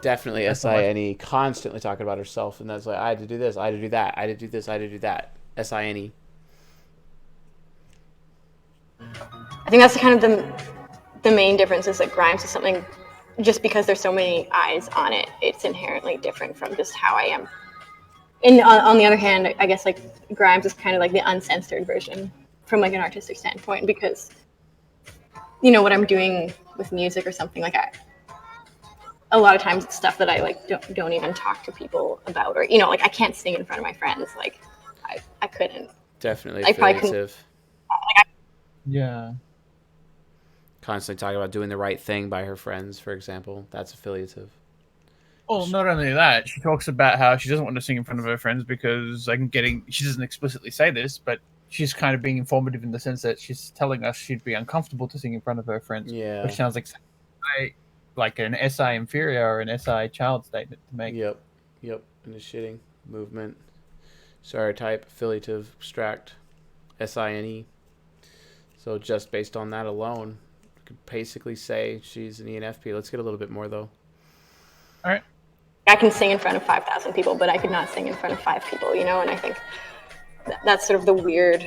Definitely SINE, constantly talking about herself, and that's like, I had to do this, I had to do that, I had to do this, I had to do that. SINE. I think that's kind of the main difference is that Grimes is something, just because there's so many eyes on it, it's inherently different from just how I am. And on the other hand, I guess like Grimes is kind of like the uncensored version from like an artistic standpoint, because you know what I'm doing with music or something like that. A lot of times it's stuff that I like don't even talk to people about, or you know, like I can't sing in front of my friends. Like I couldn't. Definitely I probably couldn't. affiliative. Yeah. Constantly talking about doing the right thing by her friends, for example. That's affiliative. Well, not only that, she talks about how she doesn't want to sing in front of her friends because she doesn't explicitly say this, but she's kind of being informative in the sense that she's telling us she'd be uncomfortable to sing in front of her friends. Yeah. Which sounds like an SI inferior or an SI child statement to make. Yep. Initiating movement. Stereotype, affiliative, abstract, SINE. So just based on that alone, we could basically say she's an ENFP. Let's get a little bit more though. All right. I can sing in front of 5,000 people, but I could not sing in front of 5 people, you know? And I think that's sort of the weird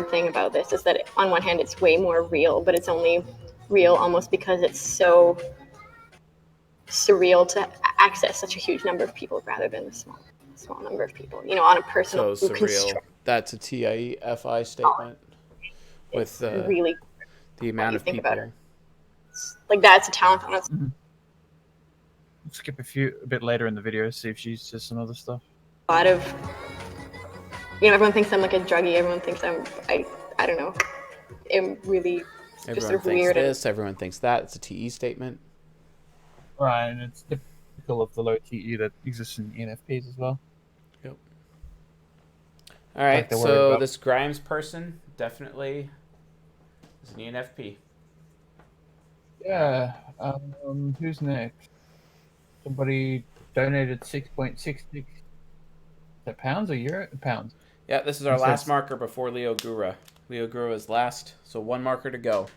thing about this is that on one hand, it's way more real, but it's only real almost because it's so surreal to access such a huge number of people rather than a small number of people, you know, on a personal. So surreal. That's a TIEFI statement with really the amount of people. About it. Like that's a talent on its. Skip a bit later in the video, see if she says some other stuff. A lot of, you know, everyone thinks I'm like a druggie. Everyone thinks I don't know. It really everyone just sort of thinks weird. This, everyone thinks that. It's a TE statement. Right, and it's typical of the low TE that exists in ENFPs as well. Yep. All right, so this Grimes person definitely is an ENFP. Yeah. Who's next? Somebody donated 6.66. Is that pounds or euro? Pounds. Yeah, this is our last marker before Leo Gura. Leo Gura is last, so 1 marker to go.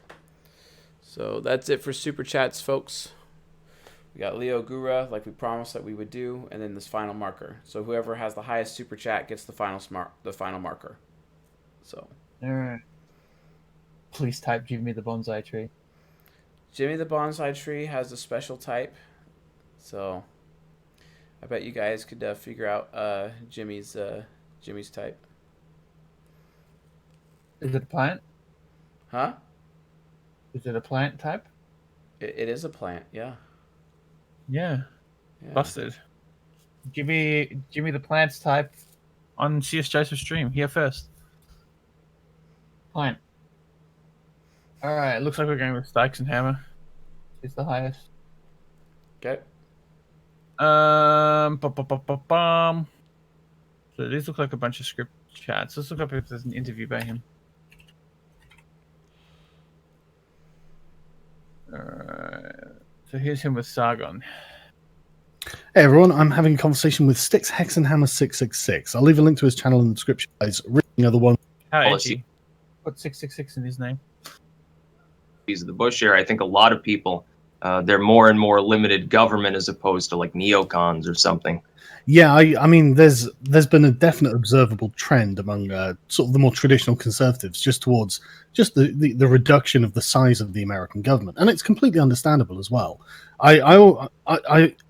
So that's it for Super Chats, folks. We got Leo Gura, like we promised that we would do, and then this final marker. So whoever has the highest Super Chat gets the final marker. So. All right. Please type Jimmy the Bonsai Tree. Jimmy the Bonsai Tree has a special type. So, I bet you guys could figure out Jimmy's type. Is it a plant? Huh? Is it a plant type? It is a plant, yeah. Yeah. Busted. Jimmy the plants type on CS Joseph's stream here first. Plant. All right. Looks like we're going with Stikes and Hammer. It's the highest. Okay. So these look like a bunch of script chats. Let's look up if there's an interview by him. So here's him with Sargon. Hey everyone, I'm having a conversation with Styx Hexenhammer 666. I'll leave a link to his channel in the description. Guys, reading the other one. How edgy. Put 666 in his name. Of the Bush era, I think a lot of people, they're more and more limited government as opposed to like neocons or something. Yeah, I mean, there's been a definite observable trend among sort of the more traditional conservatives just towards just the reduction of the size of the American government, and it's completely understandable as well. I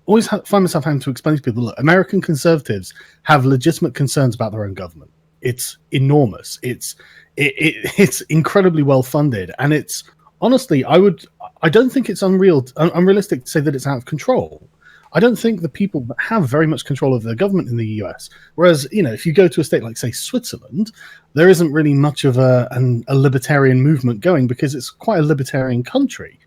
always find myself having to explain to people, look, American conservatives have legitimate concerns about their own government. It's enormous. It's incredibly well funded, and it's honestly, I don't think it's unrealistic to say that it's out of control. I don't think the people have very much control of their government in the US. Whereas, you know, if you go to a state like, say, Switzerland, there isn't really much of a libertarian movement going because it's quite a libertarian country.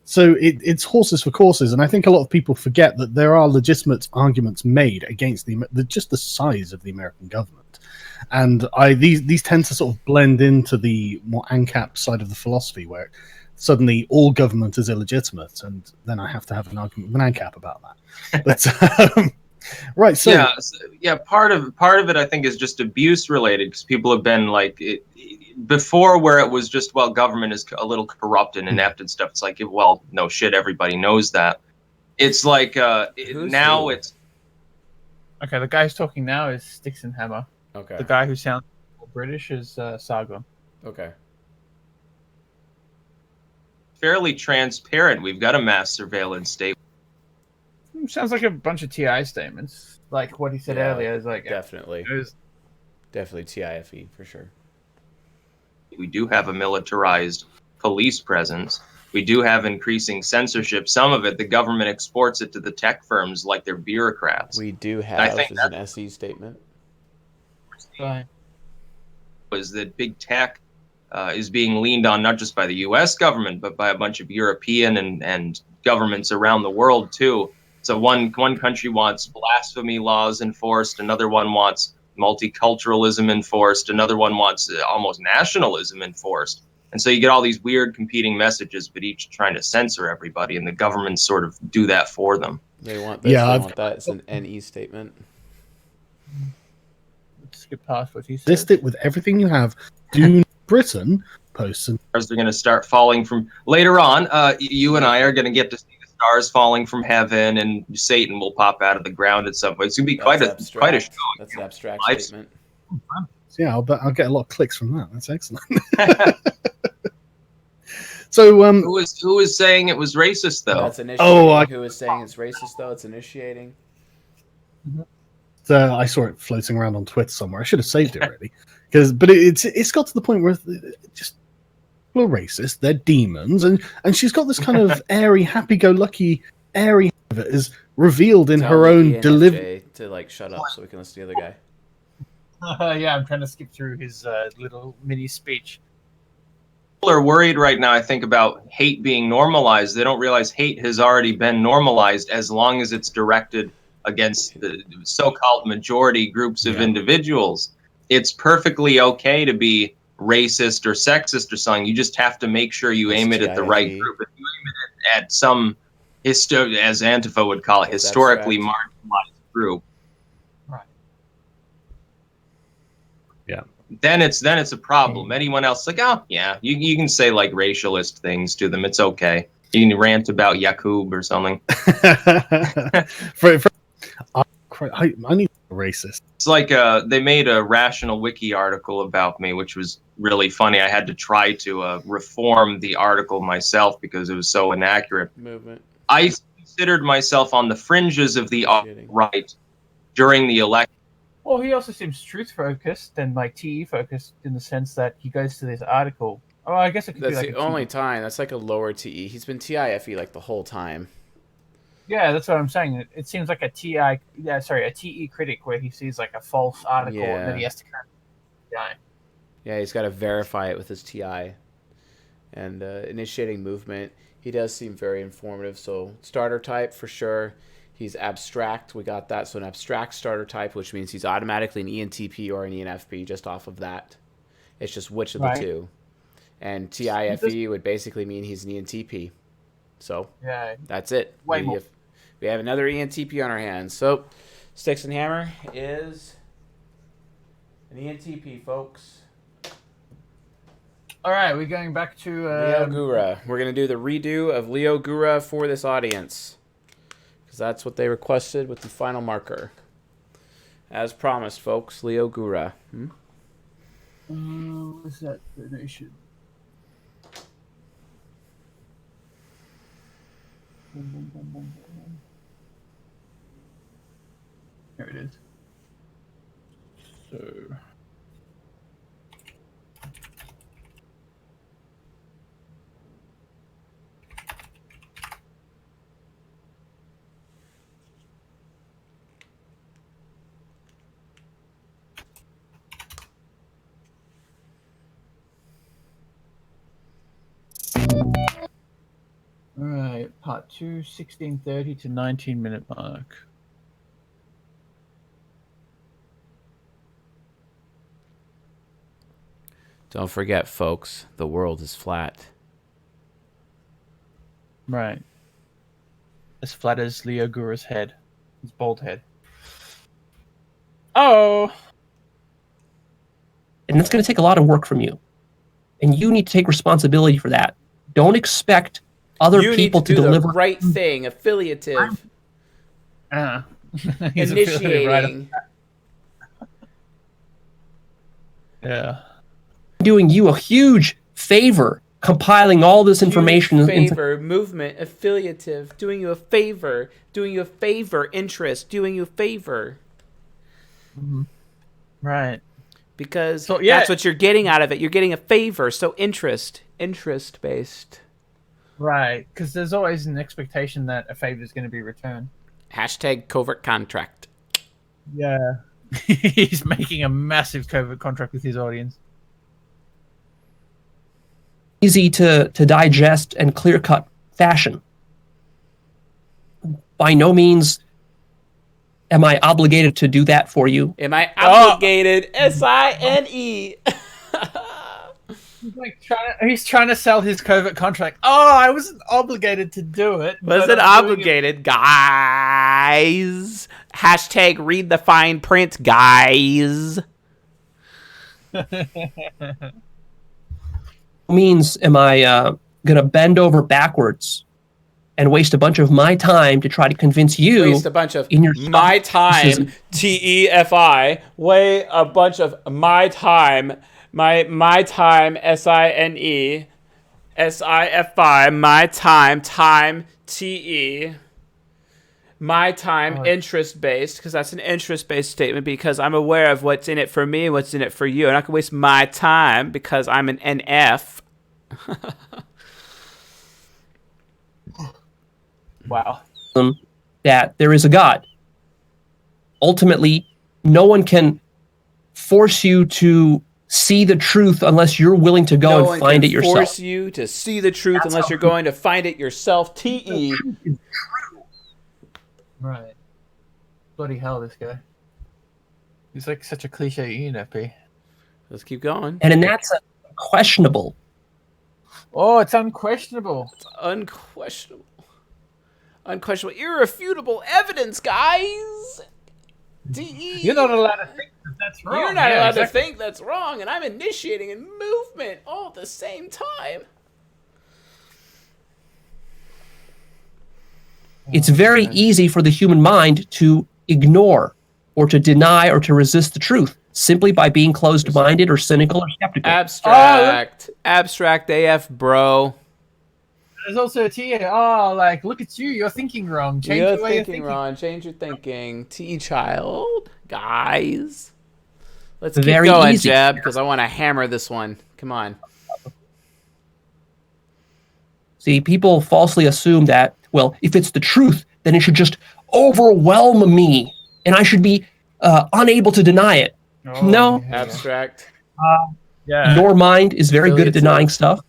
So it's horses for courses. And I think a lot of people forget that there are legitimate arguments made against just the size of the American government. And these tend to sort of blend into the more ANCAP side of the philosophy where suddenly all government is illegitimate, and then I have to have an argument with ANCAP about that. But right, so part of it I think is just abuse related, because people have been like before, where it was just, well, government is a little corrupt and inept and stuff. It's like, well, no shit, everybody knows that. It's like now it's Okay, the guy who's talking now is Sticks and Hammer. Okay. The guy who sounds more British is Sargon. Okay. fairly transparent. We've got a mass surveillance state. Sounds like a bunch of TI statements, like what he said earlier. Is like definitely TIFE for sure. We do have a militarized police presence. We do have increasing censorship. Some of it, the government exports it to the tech firms like they're bureaucrats. We do have, I think is an SE statement. Right. Was that big tech is being leaned on not just by the U.S. government, but by a bunch of European and governments around the world too. So one country wants blasphemy laws enforced, another one wants multiculturalism enforced, another one wants almost nationalism enforced. And so you get all these weird competing messages, but each trying to censor everybody, and the governments sort of do that for them. They want this, they want that. It's an NE statement. Let's skip past what he said. List it with everything you have. Do Britain posts and Stars are going to start falling from later on. You and I are going to get to see the stars falling from heaven, and Satan will pop out of the ground at some point. It's going to be quite a show. That's an abstract statement. yeah, I'll get a lot of clicks from that. That's excellent. So, who was saying it was racist though? That's initiating. Who is saying it's racist though? It's initiating. I saw it floating around on Twitter somewhere. I should have saved it really, but it's got to the point where just people are racist. They're demons, and she's got this kind of airy, happy-go-lucky, airy that is revealed in her own delivery. To like shut up so we can listen to the other guy. Yeah, I'm trying to skip through his little mini speech. People are worried right now, I think, about hate being normalized. They don't realize hate has already been normalized as long as it's directed against the so-called majority groups of individuals. It's perfectly okay to be racist or sexist or something. You just have to make sure you aim it at the right group. If you aim it at some, as Antifa would call it, historically marginalized group, then it's a problem. Anyone else like, oh yeah, you can say like racialist things to them. It's okay. You can rant about Yakub or something. I need a racist. It's like they made a Rational Wiki article about me, which was really funny. I had to try to reform the article myself because it was so inaccurate. Movement. I considered myself on the fringes of the right during the election. Well, he also seems truth-focused and like TE-focused in the sense that he goes to this article. Oh, I guess it could That's be like the only time. That's like a lower TE. He's been TIFE like the whole time. Yeah, that's what I'm saying. It seems like a TE critic where he sees like a false article and then he has to kind of TI. Yeah, he's got to verify it with his TI. And initiating movement, he does seem very informative. So starter type for sure. He's abstract. We got that. So an abstract starter type, which means he's automatically an ENTP or an ENFP just off of that. It's just which of the two. And TIFE would basically mean he's an ENTP. So that's it. We have another ENTP on our hands. So Sticks and Hammer is an ENTP, folks. All right, we're going back to Leo Gura. We're going to do the redo of Leo Gura for this audience because that's what they requested with the final marker. As promised, folks, Leo Gura. What's that donation? Here it is. So. All right, part 2, 16:30 to 19-minute mark. Don't forget, folks, the world is flat. Right. As flat as Leo Gura's head. His bald head. Oh! And it's going to take a lot of work from you. And you need to take responsibility for that. Don't expect other You people need to to do deliver. the right thing, affiliative, He's affiliated right initiating. Yeah. Doing you a huge favor compiling all this information. Huge favor, movement, affiliative, doing you a favor, interest, doing you a favor. Mm-hmm. Right. Because So, yeah. that's what you're getting out of it. You're getting a favor, so interest based. Right, because there's always an expectation that a favor is going to be returned. Hashtag covert contract. Yeah. He's making a massive covert contract with his audience. Easy to digest and clear-cut fashion. By no means am I obligated to do that for you. Am I obligated? SINE. He's trying to sell his covert contract. Oh, I wasn't obligated to do it. Wasn't obligated, guys. Hashtag read the fine print, guys. Means am I going to bend over backwards and waste a bunch of my time to try to convince you? Waste a bunch of in your my time, TEFI. Weigh a bunch of my time, my time, SINE, SIFI, my time, TE. My time, interest-based, because that's an interest-based statement, because I'm aware of what's in it for me and what's in it for you. I'm not going to waste my time because I'm an NF. Wow. That there is a God. Ultimately, no one can force you to see the truth unless you're willing to go and find it yourself. Force you to see the truth unless you're going to find it yourself. TE. Right. Bloody hell, this guy. He's like such a cliche ENFP. Let's keep going. And that's questionable. Oh, it's unquestionable. It's unquestionable. Unquestionable. Irrefutable evidence, guys. DE. You're not allowed to think that that's wrong. You're not allowed to think that's wrong, and I'm initiating a movement all at the same time. It's very easy for the human mind to ignore or to deny or to resist the truth simply by being closed-minded or cynical or skeptical. Abstract. Abstract AF, bro. There's also a T. Oh, like, look at you. You're thinking wrong. Change You're the way you're thinking thinking. wrong. Change your thinking. T-child. Guys. Let's keep Very going, easy. Jeb, because I want to hammer this one. Come on. See, people falsely assume that, well, if it's the truth, then it should just overwhelm me, and I should be unable to deny it. No. Abstract. Yeah. Your mind is very good at Affiliative. denying stuff.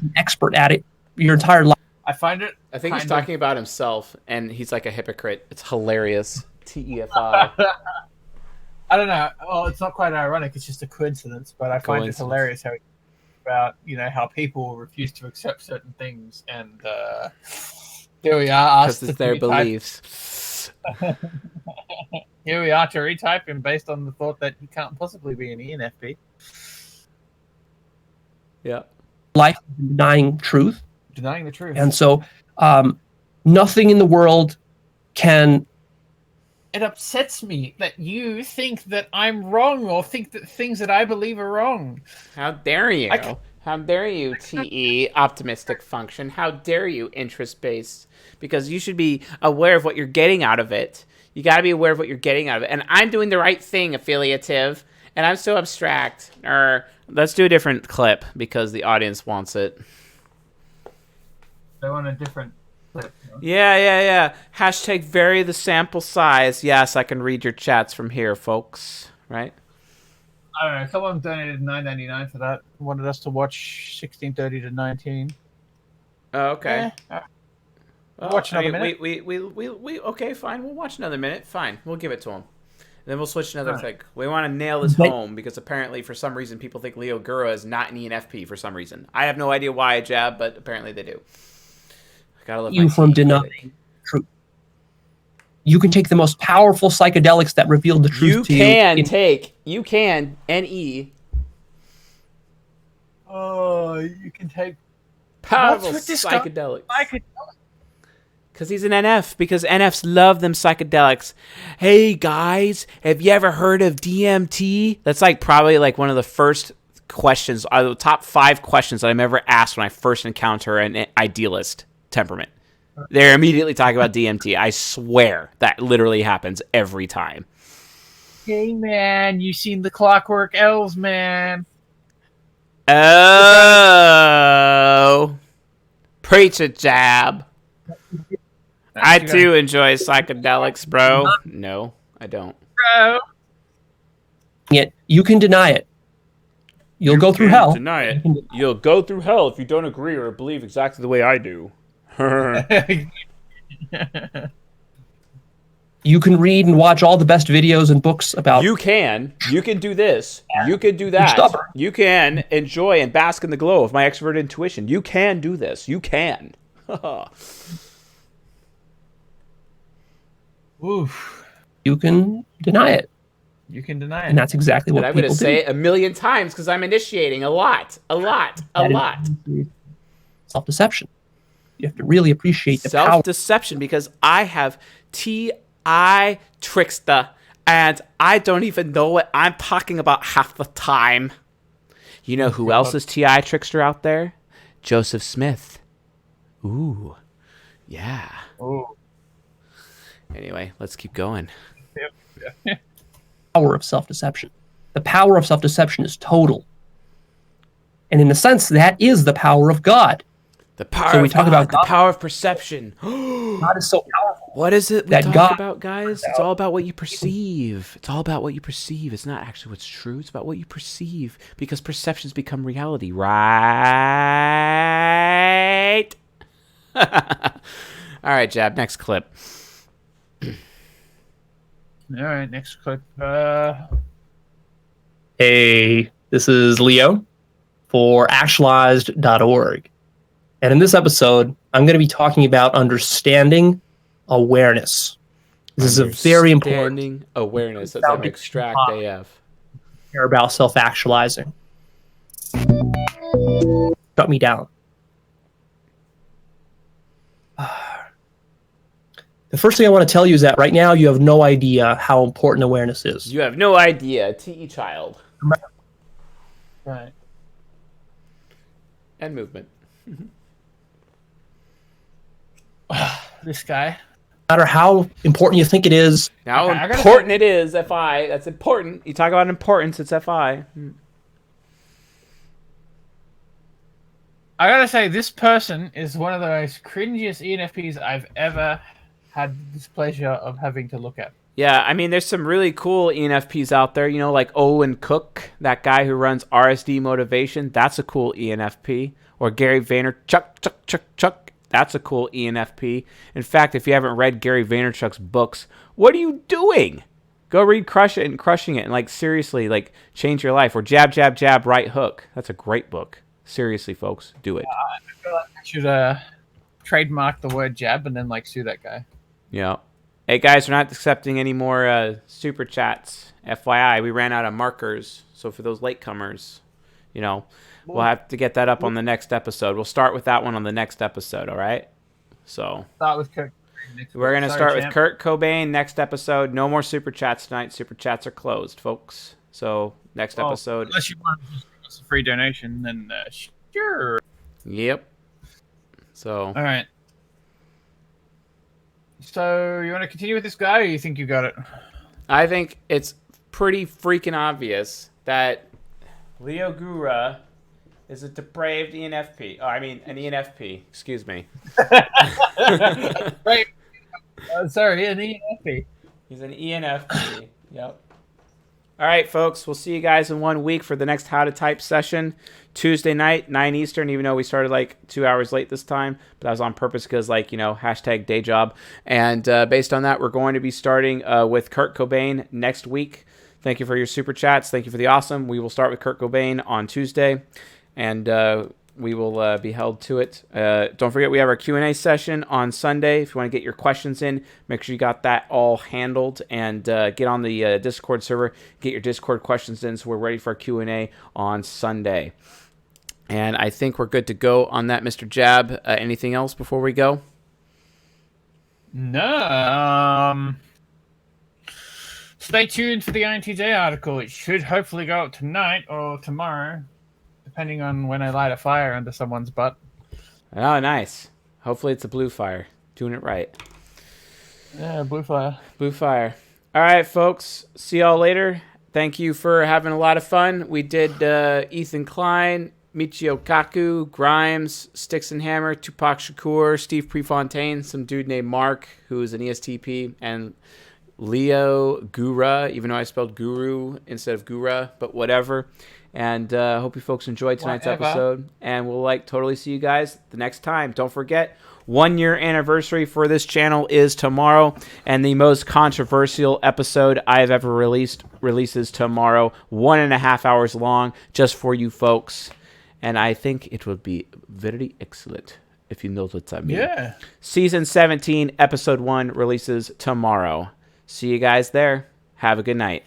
An expert at it your entire life. I find it. I think he's kind of- talking about himself, and he's like a hypocrite. It's hilarious. TEFI. I don't know. Oh, it's not quite ironic. It's just a coincidence. But I find it Coincidence. hilarious how about how people refuse to accept certain things, and here we are asked Because it's to their retype- beliefs. Here we are to retype him based on the thought that he can't possibly be an ENFP. Yeah. Life is denying truth. Denying the truth. And so nothing in the world can... It upsets me that you think that I'm wrong or think that things that I believe are wrong. How dare you? How dare you, TE, optimistic function? How dare you, interest-based? Because you should be aware of what you're getting out of it. You got to be aware of what you're getting out of it. And I'm doing the right thing, affiliative, and I'm so abstract. Let's do a different clip because the audience wants it. They want a different clip. Yeah. Hashtag vary the sample size. Yes, I can read your chats from here, folks. Right? I don't know. Someone donated $9.99 for that. Wanted us to watch 1630 to 19. Oh, okay. Watch another minute. We okay, fine. We'll watch another minute. Fine. We'll give it to him. Then we'll switch to another Right. thing. We want to nail this But- home because apparently, for some reason, people think Leo Gura is not an ENFP for some reason. I have no idea why, Jab, but apparently they do. you from denying truth. You can take the most powerful psychedelics that reveal the truth to you. You can, N-E. Oh, you can take powerful psychedelics. Because he's an NF. Because NFs love them psychedelics. Hey, guys, have you ever heard of DMT? That's like probably like one of the first questions, the top 5 questions that I'm ever asked when I first encounter an idealist temperament. They're immediately talking about DMT. I swear that literally happens every time. Hey, man, you seen the Clockwork Elves, man? Oh, preach it, Jab. I too enjoy psychedelics, bro. No, I don't. Bro. Yet you can deny it. You'll go through hell. Deny it. You'll go through hell if you don't agree or believe exactly the way I do. You can read and watch all the best videos and books about... You can do this. You can do that. You can enjoy and bask in the glow of my extrovert intuition. You can do this. You can. Oof. You can deny it. You can deny it. And that's exactly what I'm people going to say it a million times because I'm initiating a lot. Self-deception. You have to really appreciate the power. Self-deception, because I have TI trickster, and I don't even know what I'm talking about half the time. You know who else is TI trickster out there? Joseph Smith. Ooh. Yeah. Ooh. Anyway, let's keep going. Power of self-deception. The power of self-deception is total. And in a sense, that is the power of God. The power so we of talk God, about God. The power of perception. God is so powerful. What is it we that talk God about, guys? It's all about what you perceive. It's all about what you perceive. It's not actually what's true. It's about what you perceive. Because perceptions become reality, right? All right, Jab, next clip. All right, next clip. Hey, this is Leo for actualized.org. And in this episode, I'm going to be talking about understanding awareness. This is a very important Understanding awareness. That's like extract AF. Care about self-actualizing. Shut me down. The first thing I want to tell you is that right now you have no idea how important awareness is. You have no idea, TE child. Right. And movement. This guy. No matter how important you think it is. How important it is, FI. That's important. You talk about importance, it's FI. I gotta say, this person is one of the most cringiest ENFPs I've ever had the displeasure of having to look at. Yeah, I mean, there's some really cool ENFPs out there, you know, like Owen Cook, that guy who runs RSD Motivation. That's a cool ENFP. Or Gary Vaynerchuk. That's a cool ENFP. In fact, if you haven't read Gary Vaynerchuk's books, what are you doing? Go read Crush It and Crushing It and, like, seriously, like, change your life. Or Jab, Jab, Jab, Right Hook. That's a great book. Seriously, folks, do it. I feel like I should trademark the word jab and then, like, sue that guy. Yeah. Hey, guys, we're not accepting any more super chats. FYI, we ran out of markers. So for those latecomers, you know, we'll have to get that up on the next episode. We'll start with that one on the next episode, all right? So Start with Kurt. we're going to start with Kurt Cobain next episode. No more super chats tonight. Super chats are closed, folks. So next episode. Unless you want to just give us a free donation, then sure. Yep. So. All right. So you want to continue with this guy, or you think you got it? I think it's pretty freaking obvious that Leo Gura is a depraved ENFP. Oh, I mean, an ENFP. Excuse me. Right. Sorry, an ENFP. He's an ENFP. Yep. All right, folks. We'll see you guys in 1 week for the next How to Type session. Tuesday night, 9 Eastern, even though we started like 2 hours late this time. But that was on purpose because, like, you know, hashtag day job. And based on that, we're going to be starting with Kurt Cobain next week. Thank you for your super chats. Thank you for the awesome. We will start with Kurt Cobain on Tuesday. And we will be held to it. Don't forget, we have our Q&A session on Sunday. If you want to get your questions in, make sure you got that all handled, and get on the Discord server, get your Discord questions in, so we're ready for our Q&A on Sunday. And I think we're good to go on that, Mr. Jab. Anything else before we go? No. Stay tuned for the INTJ article. It should hopefully go up tonight or tomorrow, depending on when I light a fire under someone's butt. Oh, nice. Hopefully it's a blue fire. Doing it right. Yeah, blue fire. Blue fire. All right, folks. See y'all later. Thank you for having a lot of fun. We did Ethan Klein, Michio Kaku, Grimes, Sticks and Hammer, Tupac Shakur, Steve Prefontaine, some dude named Mark, who is an ESTP, and Leo Gura, even though I spelled guru instead of Gura, but whatever. And hope you folks enjoyed tonight's episode. And we'll totally see you guys the next time. Don't forget, 1 year anniversary for this channel is tomorrow, and the most controversial episode I've ever releases tomorrow, 1.5 hours long, just for you folks. And I think it will be very excellent, if you know what I mean. Yeah. Season 17, episode 1 releases tomorrow. See you guys there. Have a good night.